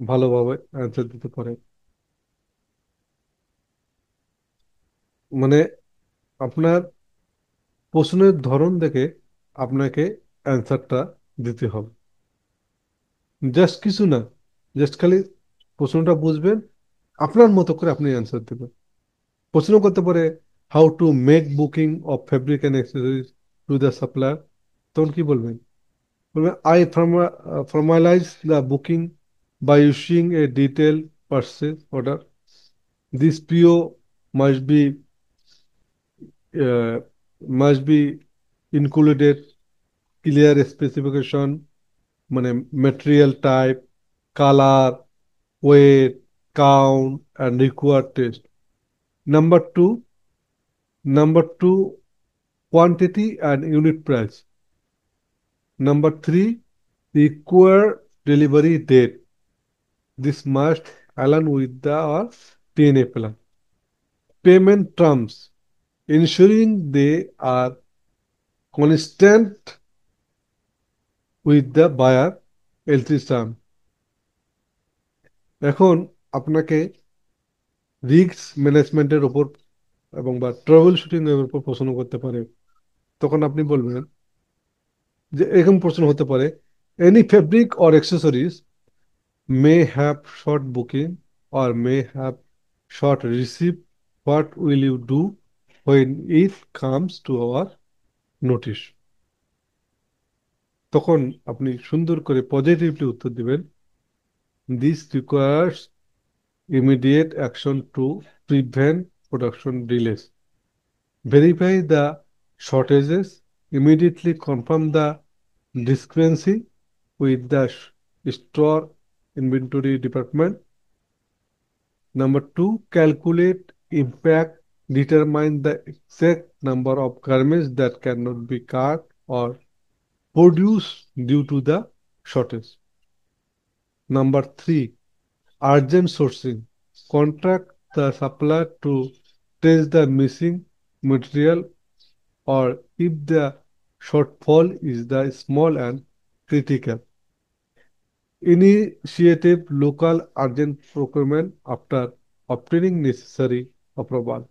ভালোভাবে অ্যান্সার দিতে পারেন। মানে আপনার প্রশ্নের ধরন দেখে আপনাকে অ্যান্সারটা দিতে হবে, জাস্ট কিছু না, জাস্ট খালি প্রশ্নটা বুঝবেন, আপনার মতো করে আপনি অ্যান্সার দেবেন। প্রশ্ন করতে পারে how to make booking of fabric and accessories to the supplier, তখন কি বলবেন? বলবেন I formalise the booking by issuing a detail purchase order, this PO must be must be included clear specification, মানে material type, colour, weight, count, and required test. Number two, number two, quantity and unit price. Number three, required delivery date. This must align with the or TNA plan. Payment terms, ensuring they are consistent with the buyer LC term. এখন আপনাকে risk ম্যানেজমেন্টের উপর এবং বা travel shooting এর উপর প্রশ্ন করতে পারে, তখন আপনি বলবেন যে এরকম প্রশ্ন হতে পারে any fabric or accessories may have short booking or may have short receive, what will you do when it comes to our notice? তখন আপনি সুন্দর করে পজিটিভলি উত্তর দিবেন this requires immediate action to prevent production delays, verify the shortages, immediately confirm the discrepancy with the store inventory department. Number two, calculate impact, determine the exact number of garments that cannot be cut or produced due to the shortage. Number three, urgent sourcing, contract the supplier to trace the missing material or if the shortfall is the small and critical. Initiative local urgent procurement after obtaining necessary approval.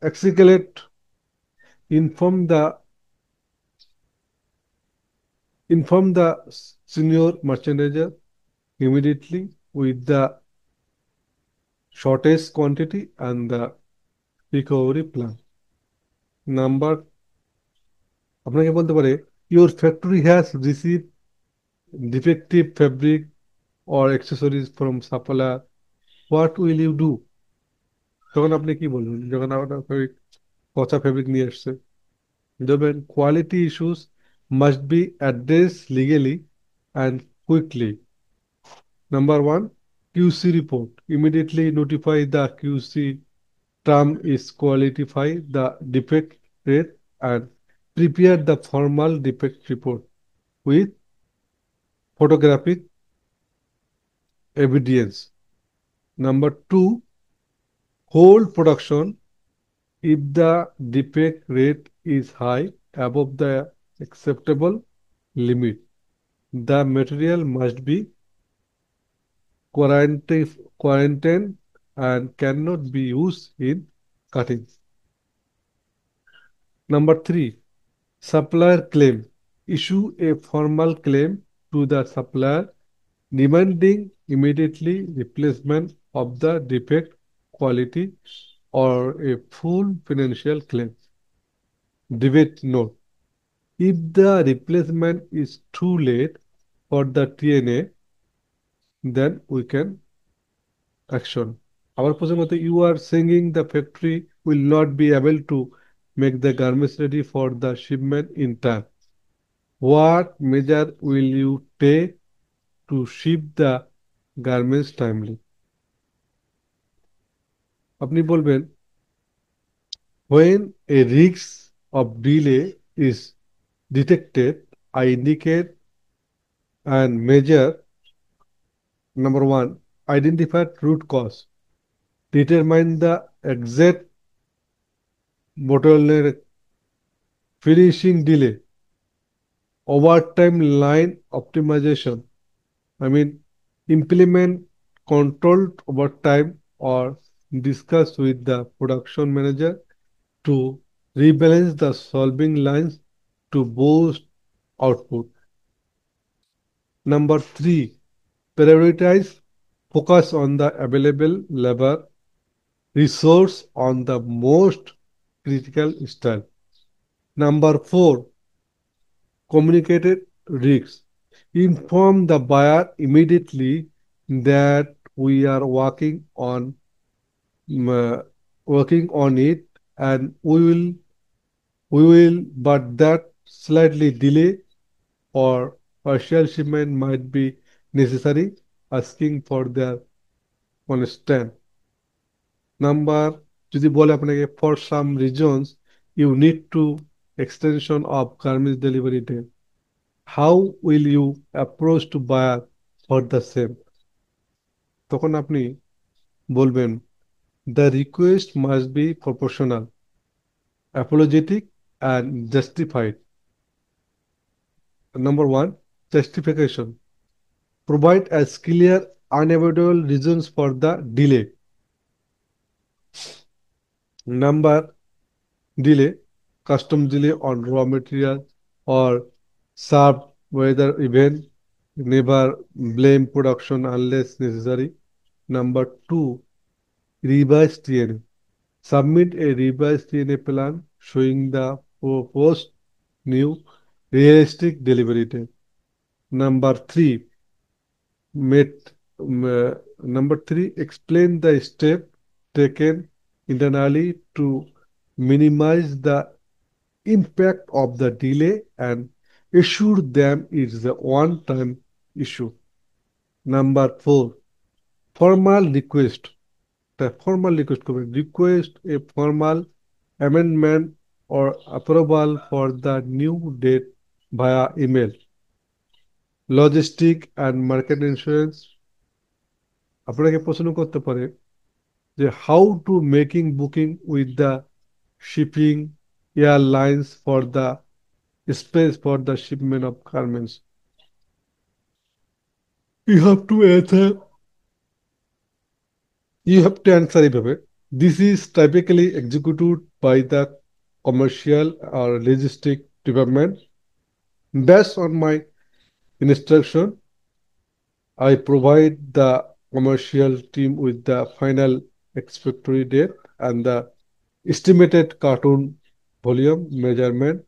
Execute, inform the inform the senior merchandiser immediately with the shortest quantity and the recovery plan. Number আপনাকে বলতে পারে your factory has received defective fabric or accessories from supplier, what will you do? তখন আপনি কি বলবেন যখন আপনার fabric পচা ফেব্রিক নিয়ে আসছে? দেখবেন quality issues must be address legally and quickly. Number one, QC report, immediately notify the QC term is qualify the defect rate and prepare the formal defect report with photographic evidence. Number two, hold production if the defect rate is high above the acceptable limit. The material must be quarantined and cannot be used in cutting. Number three, supplier claim. Issue a formal claim to the supplier demanding immediately replacement of the defect quality or a full financial claim. Debate note. If the replacement is too late for the TNA, then we can action. Our প্রশ্নের মতে, you are saying the factory will not be able to make the garments ready for the shipment in time. What measure will you take to ship the garments timely? আপনি বলবেন, when a risk of delay is detected, I indicate and measure. Number one, identify root cause. Determine the exact bottleneck, finishing delay, overtime line optimization. I mean, implement controlled overtime or discuss with the production manager to rebalance the solving lines to boost output. Number three, prioritize, focus on the available labor resource on the most critical style. Number four, communicated risks. Inform the buyer immediately that we are uh, working on it, and we will, but that slightly delay or partial shipment might be necessary, asking for their consent. Number যদি বলে আপনাকে, for some regions you need to extension of garment delivery day, how will you approach to buyer for the same? তখন আপনি বলবেন, the request must be proportional, apologetic and justified. Number one, justification. Provide as clear, unavoidable reasons for the delay. Number delay, custom delay on raw material or sharp weather event. Never blame production unless necessary. Number two, revised TNA. Submit a revised TNA plan showing the proposed new realistic delivery date. Number three, met, number three, explain the step taken internally to minimize the impact of the delay and assure them it's a one-time issue. Number four, formal request. The formal request request a formal amendment or approval for the new date via email. Logistic and market insurance. আপনাকে প্রশ্ন করতে পারে যে how to making booking with the shipping airlines for the space for the shipment of garments. You have to answer. You have to answer এইভাবে. This is typically executed by the commercial or logistic department. Based on my instruction, I provide the commercial team with the final expiry date and the estimated carton volume measurement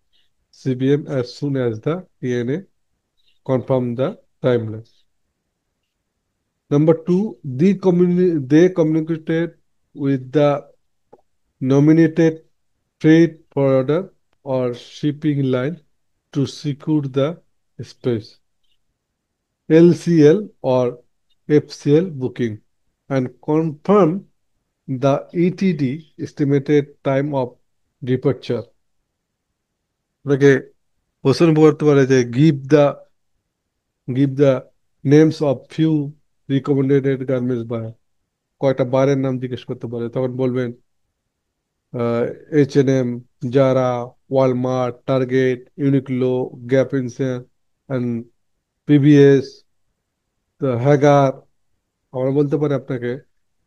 CBM as soon as the TNA confirm the timeline. Number two, they communicated with the nominated freight forwarder or shipping line to secure the space, LCL or FCL booking, and confirm the ETD, estimated time of departure. আপনাকে question করতে পারে যে give the names of few recommended garments by, কয়টা বারের নাম জিজ্ঞেস করতে পারে, তখন বলবেন H&M, Zara, Walmart, Target, Uniqlo, Gap Inc, and PBS, the Hagar. আমরা বলতে পারি আপনাকে,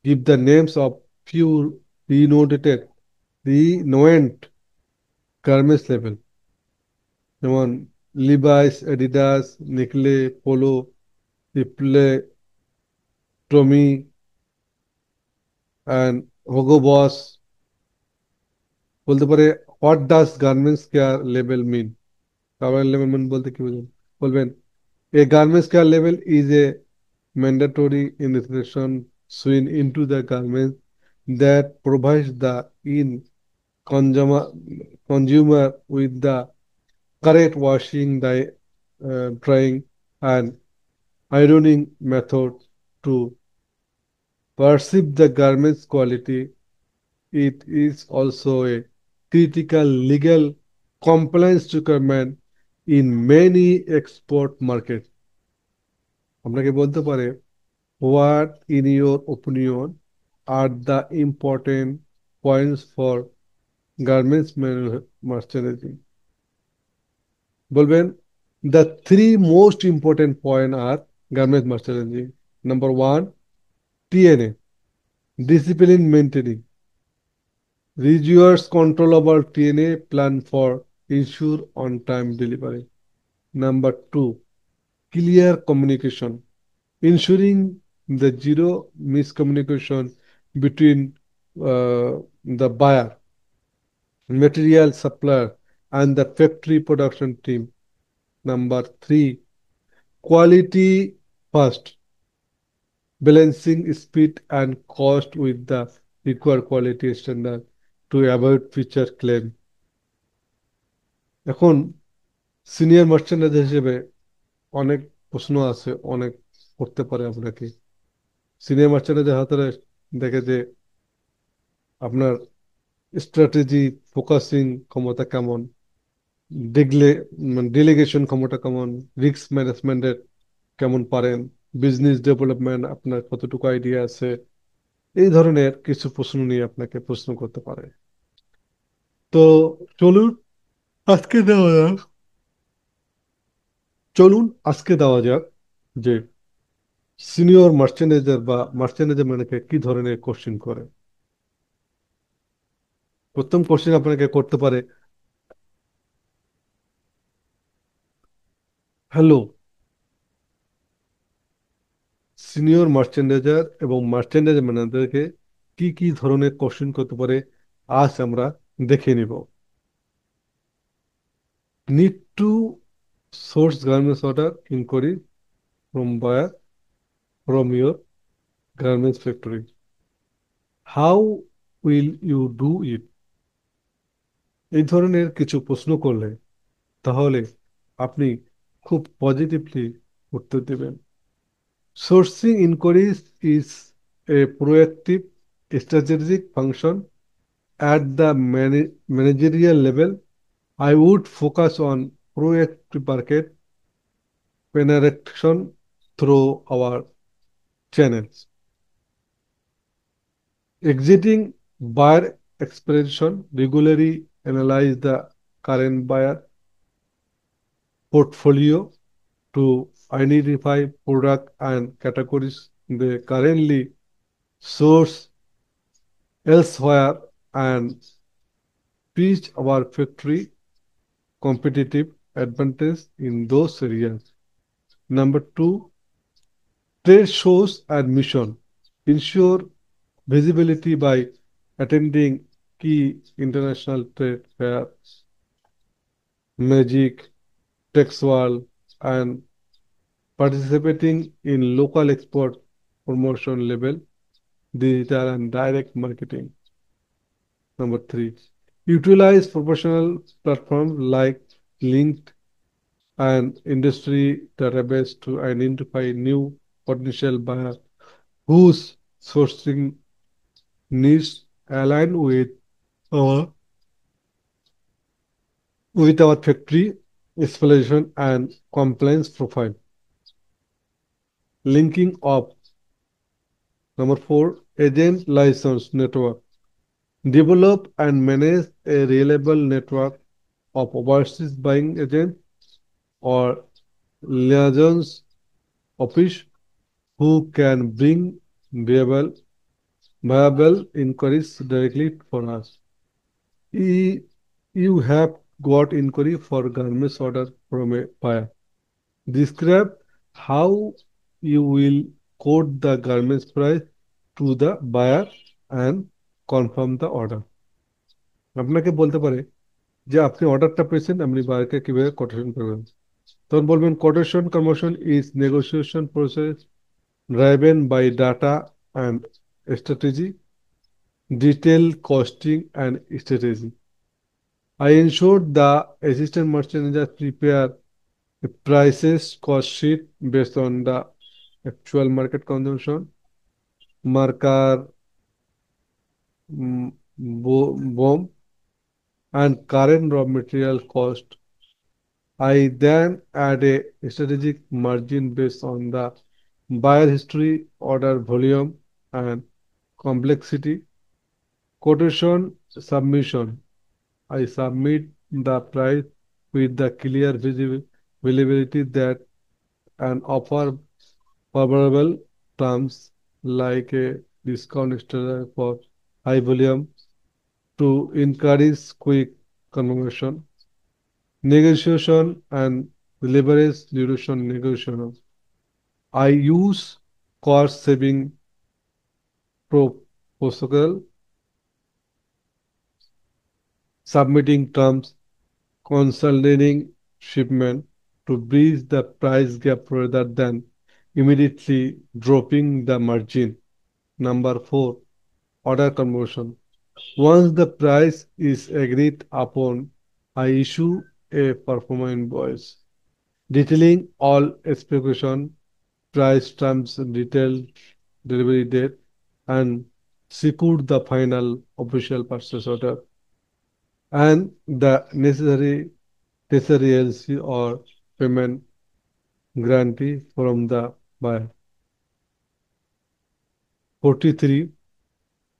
give the names of few renowned garments label, যেমন লিভাইস, অ্যাডিডাস, নিকলে, Polo, Replay, Tommy, and Hugo Boss বলতে পারে, হোয়াট ডাজ গার্মেন্টস কেয়ার লেভেল mean? Garment লেভেল মিন বলতে কি বুঝেন? বলবেন, এ গার্মেন্টস কেয়ার লেভেল is a mandatory initiation swing into the garment that provides the in consumer consumer with the correct washing, drying, and ironing method to perceive the garment's quality. It is also a critical legal compliance requirement in many export markets. আপনাকে বলতে পারে, what in your opinion are the important points for garments merchandising? বলবেন, the three most important point are garment merchandising. Number one, TNA, discipline maintaining. Reviewers control over TNA plan for ensure on-time delivery. Number two, clear communication, ensuring the zero miscommunication between the buyer, material supplier, and the factory production team. Number three, quality first, balancing speed and cost with the required quality standard to avoid future claim. এখন senior merchandiser হিসেবে অনেক প্রশ্ন আছে, অনেক করতে পারে আপনাকে। Senior merchandiser হাতে দেখে যে আপনার স্ট্র্যাটেজি, ফোকাসিং ক্ষমতা কেমন, ডিগলে ডেলিগেশন ক্ষমতা কেমন, রিস্ক ম্যানেজমেন্টের কেমন পারেন, বিজনেস ডেভেলপমেন্ট আপনার কতটুকু আইডিয়া আছে, এই ধরনের কিছু প্রশ্ন নিয়ে আপনাকে প্রশ্ন করতে পারে। তো চলুন আজকে দেওয়া যাক চলুন আজকে দেওয়া যাক যে সিনিয়র মার্চেন্ডাইজার বা মার্চেন্ডাইজার ম্যানেজার কি ধরনের কোশ্চেন করে। প্রথম কোশ্চেন আপনাকে করতে পারে, হ্যালো, সিনিয়র মার্চেন্ডাইজার এবং মার্চেন্ডাইজার ম্যানেজারকে কি কি ধরনের কোশ্চেন করতে পারে আজ আমরা দেখে নিব। Need to source garments order inquiry from buyer from your garments factory, how will you do it? এই ধরনের কিছু প্রশ্ন করলে তাহলে আপনি খুব পজিটিভলি উত্তর দেবেন। Sourcing inquiries is a proactive strategic function at the managerial level. I would focus on proactive market penetration through our channels. Exiting buyer expansion, regularly analyze the current buyer portfolio to identify product and categories they currently source elsewhere and pitch our factory competitive advantage in those areas. Number two, trade shows and mission. Ensure visibility by attending key international trade fairs, Magic, TexWorld, and participating in local export promotion level, digital and direct marketing. Number three, utilize professional platforms like LinkedIn and industry database to identify new potential buyers whose sourcing needs align our with our factory installation and compliance profile. Linking up. Number four, agent license network. Develop and manage a reliable network of overseas buying agents or liaisons office who can bring viable viable inquiries directly for us. You have got inquiry for garments order from a buyer. Describe how you will quote the garments price to the buyer and confirm the order. আপনাকে বলতে পারে যে আপনি অর্ডারটা পেয়েছেন, আপনি বায়ারকে কিভাবে quotation করবেন। তখন বলবেন quotation conversion is negotiation process driven by data and strategy, detailed costing and strategy. I ensured the assistant merchant manager prepare a prices cost sheet based on the actual market consumption, marker, mm, BOM, and current raw material cost. I then add a strategic margin based on the buyer history, order volume, and complexity. Quotation submission. I submit the price with the clear visibility that an offer favorable terms like a discount structure for high volume to encourage quick conversion, negotiation and leverage duration negotiation. I use cost saving proposal, submitting terms, consolidating shipment to bridge the price gap rather than immediately dropping the margin. Number four, order conversion. Once the price is agreed upon, I issue a performance invoice detailing all specification, price terms, detailed delivery date, and secure the final official purchase order and the necessary TCRLC or payment guarantee from the buyer. 43.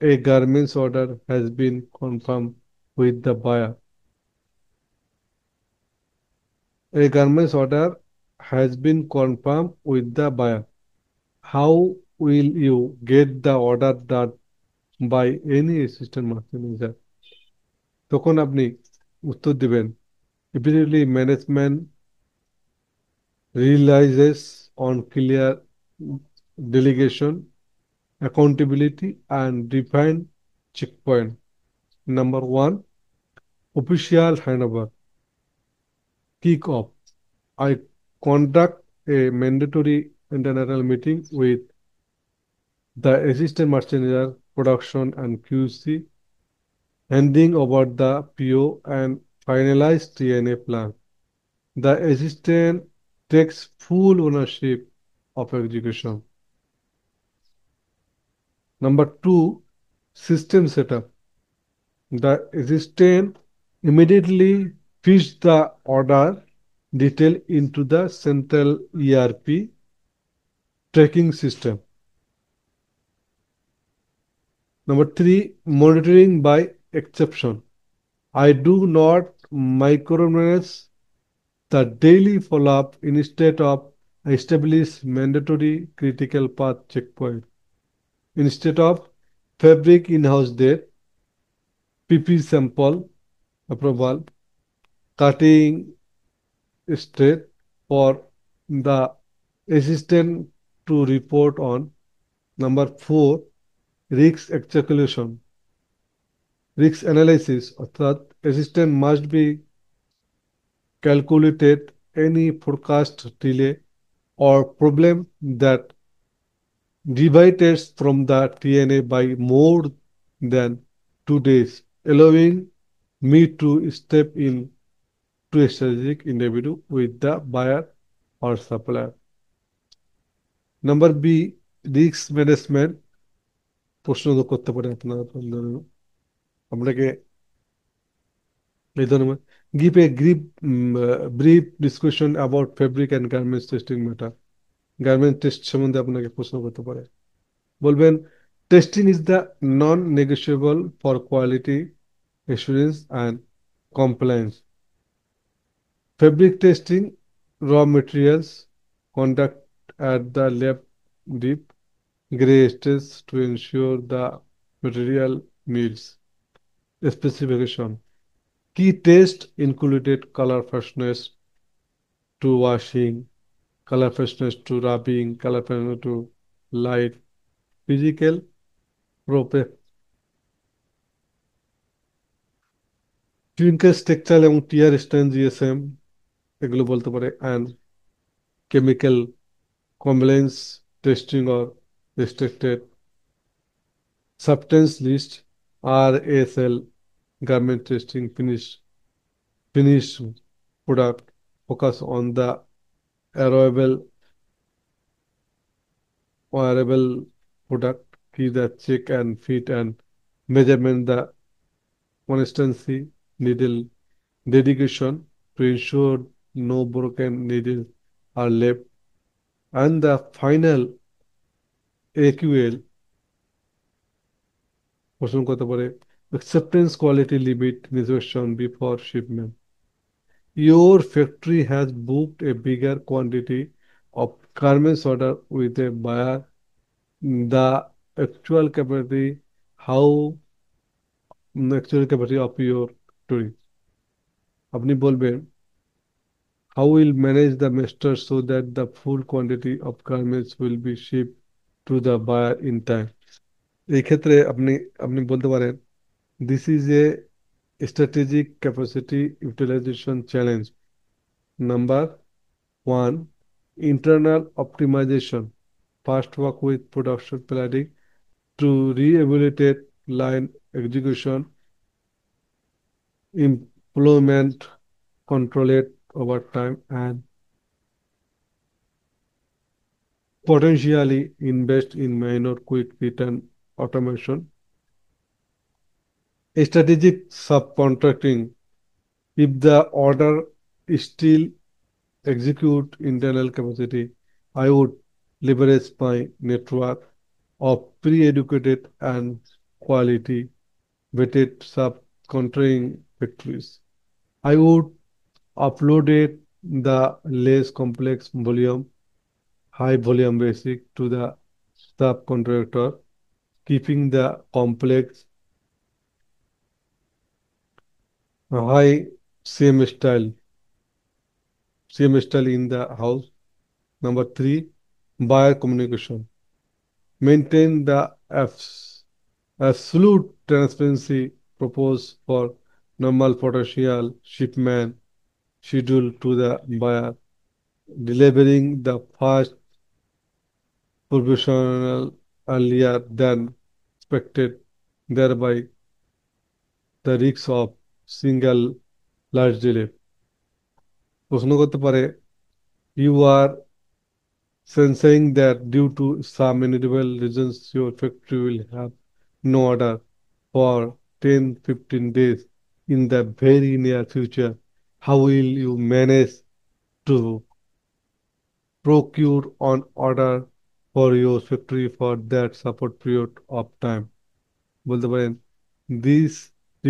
A garment's order has been confirmed with the buyer. A garment's order has been confirmed with the buyer. How will you get the order done by any assistant marketing manager? তখন আপনি উত্তর দিবেন immediately management realizes on clear delegation, accountability, and defined checkpoint. Number one, official handover, kick off. I conduct a mandatory internal meeting with the assistant merchant manager, production, and QC, handing over the PO and finalized TNA plan. The assistant takes full ownership of execution. Number two, system setup. The assistant immediately feeds the order detail into the central ERP tracking system. Number three, monitoring by exception. I do not micromanage the daily follow-up. Instead of I establish mandatory critical path checkpoint. Instead of fabric in-house date, PP sample approval, cutting straight for the assistant to report on. Number four, risk calculation, risk analysis অর্থাৎ assistant must be calculated any forecast delay or problem that deviates from the TNA by more than 2 days, allowing me to step in to a strategic individual with the buyer or supplier. Number B, risk management প্রশ্ন তো করতে পারে আপনার আপনাকে এই ধরনের give a brief discussion about fabric and garments testing matter. Garment test সম্বন্ধে আপনাকে প্রশ্ন করতে পারে। বলবেন testing is the non negotiable for quality assurance and compliance. Fabric testing, raw materials, conduct at the lab deep gray stage to ensure the material meets specification. Key test included color freshness to washing, color freshness to rubbing, color freshness to light, physical properties clinical structure এবং TR strain GSM এগুলো বলতে পারে, and chemical compliance testing or restricted substance list, RSL, garment testing, finish product, focus on the arrival wearable product, key the check and fit and measurement the consistency, needle dedication to ensure no broken needles are left, and the final AQL প্রশ্ন করতে পারে acceptance quality limit inspection before shipment. Your factory has booked a bigger quantity of garments order with a buyer. The actual capacity, how actual capacity of your factory. আপনি বলবেন how will manage the master so that the full quantity of garments will be shipped to the buyer in time. এই ক্ষেত্রে আপনি আপনি বলতে পারেন this is a strategic capacity utilization challenge. Number one, internal optimization. First, work with production planning to rehabilitate line execution, employment control it over time, and potentially invest in minor quick return automation. Strategic subcontracting. If the order is still execute internal capacity, I would leverage my network of pre-educated and quality vetted subcontracting factories. I would upload it the less complex volume, high volume basic to the subcontractor, keeping the complex high same style, same style in the house. Number three, buyer communication. Maintain the absolute transparency proposed for normal potential shipment schedule to the buyer, delivering the first provisional earlier than expected, thereby the risk of single large delay. প্রশ্ন করতে পারে you are sensing that due to some inevitable reasons your factory will have no order for 10-15 days in the very near future. How will you manage to procure on order for your factory for that support period of time? বলতে পারেন this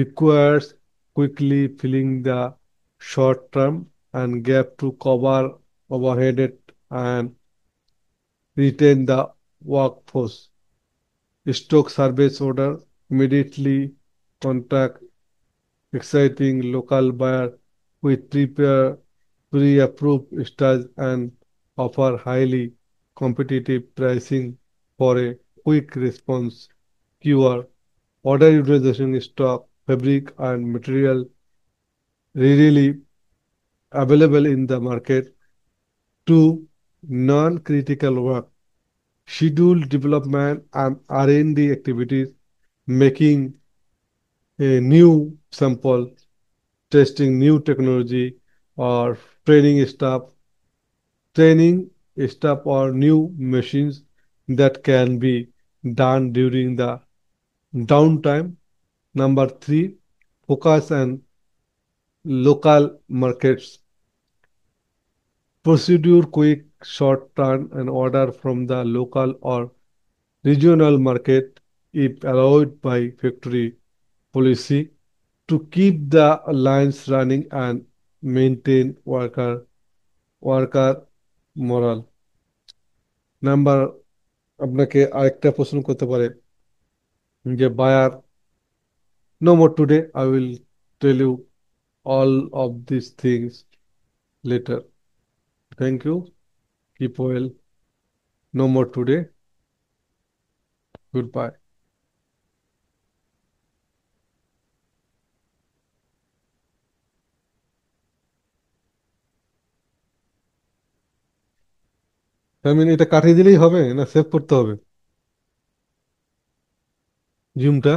requires quickly filling the short term and gap to cover overhead and retain the workforce. Stock service order, immediately contact exciting local buyer with pre-approved stars and offer highly competitive pricing for a quick response. QR order utilization stock, fabric and material readily available in the market. Two, non-critical work, schedule development and R&D activities, making a new sample, testing new technology, or training staff, training staff or new machines that can be done during the downtime. Number three, focus on local markets. Procedure quick short turn and order from the local or regional market if allowed by factory policy to keep the lines running and maintain worker morale. Number আপনাকে আরেকটা প্রশ্ন করতে পারে যে buyer no more today, I will tell you all of these things later. Thank you, keep well, no more today, goodbye. এটা কাটিয়ে দিলেই হবে না সেভ করতে হবে জুমটা?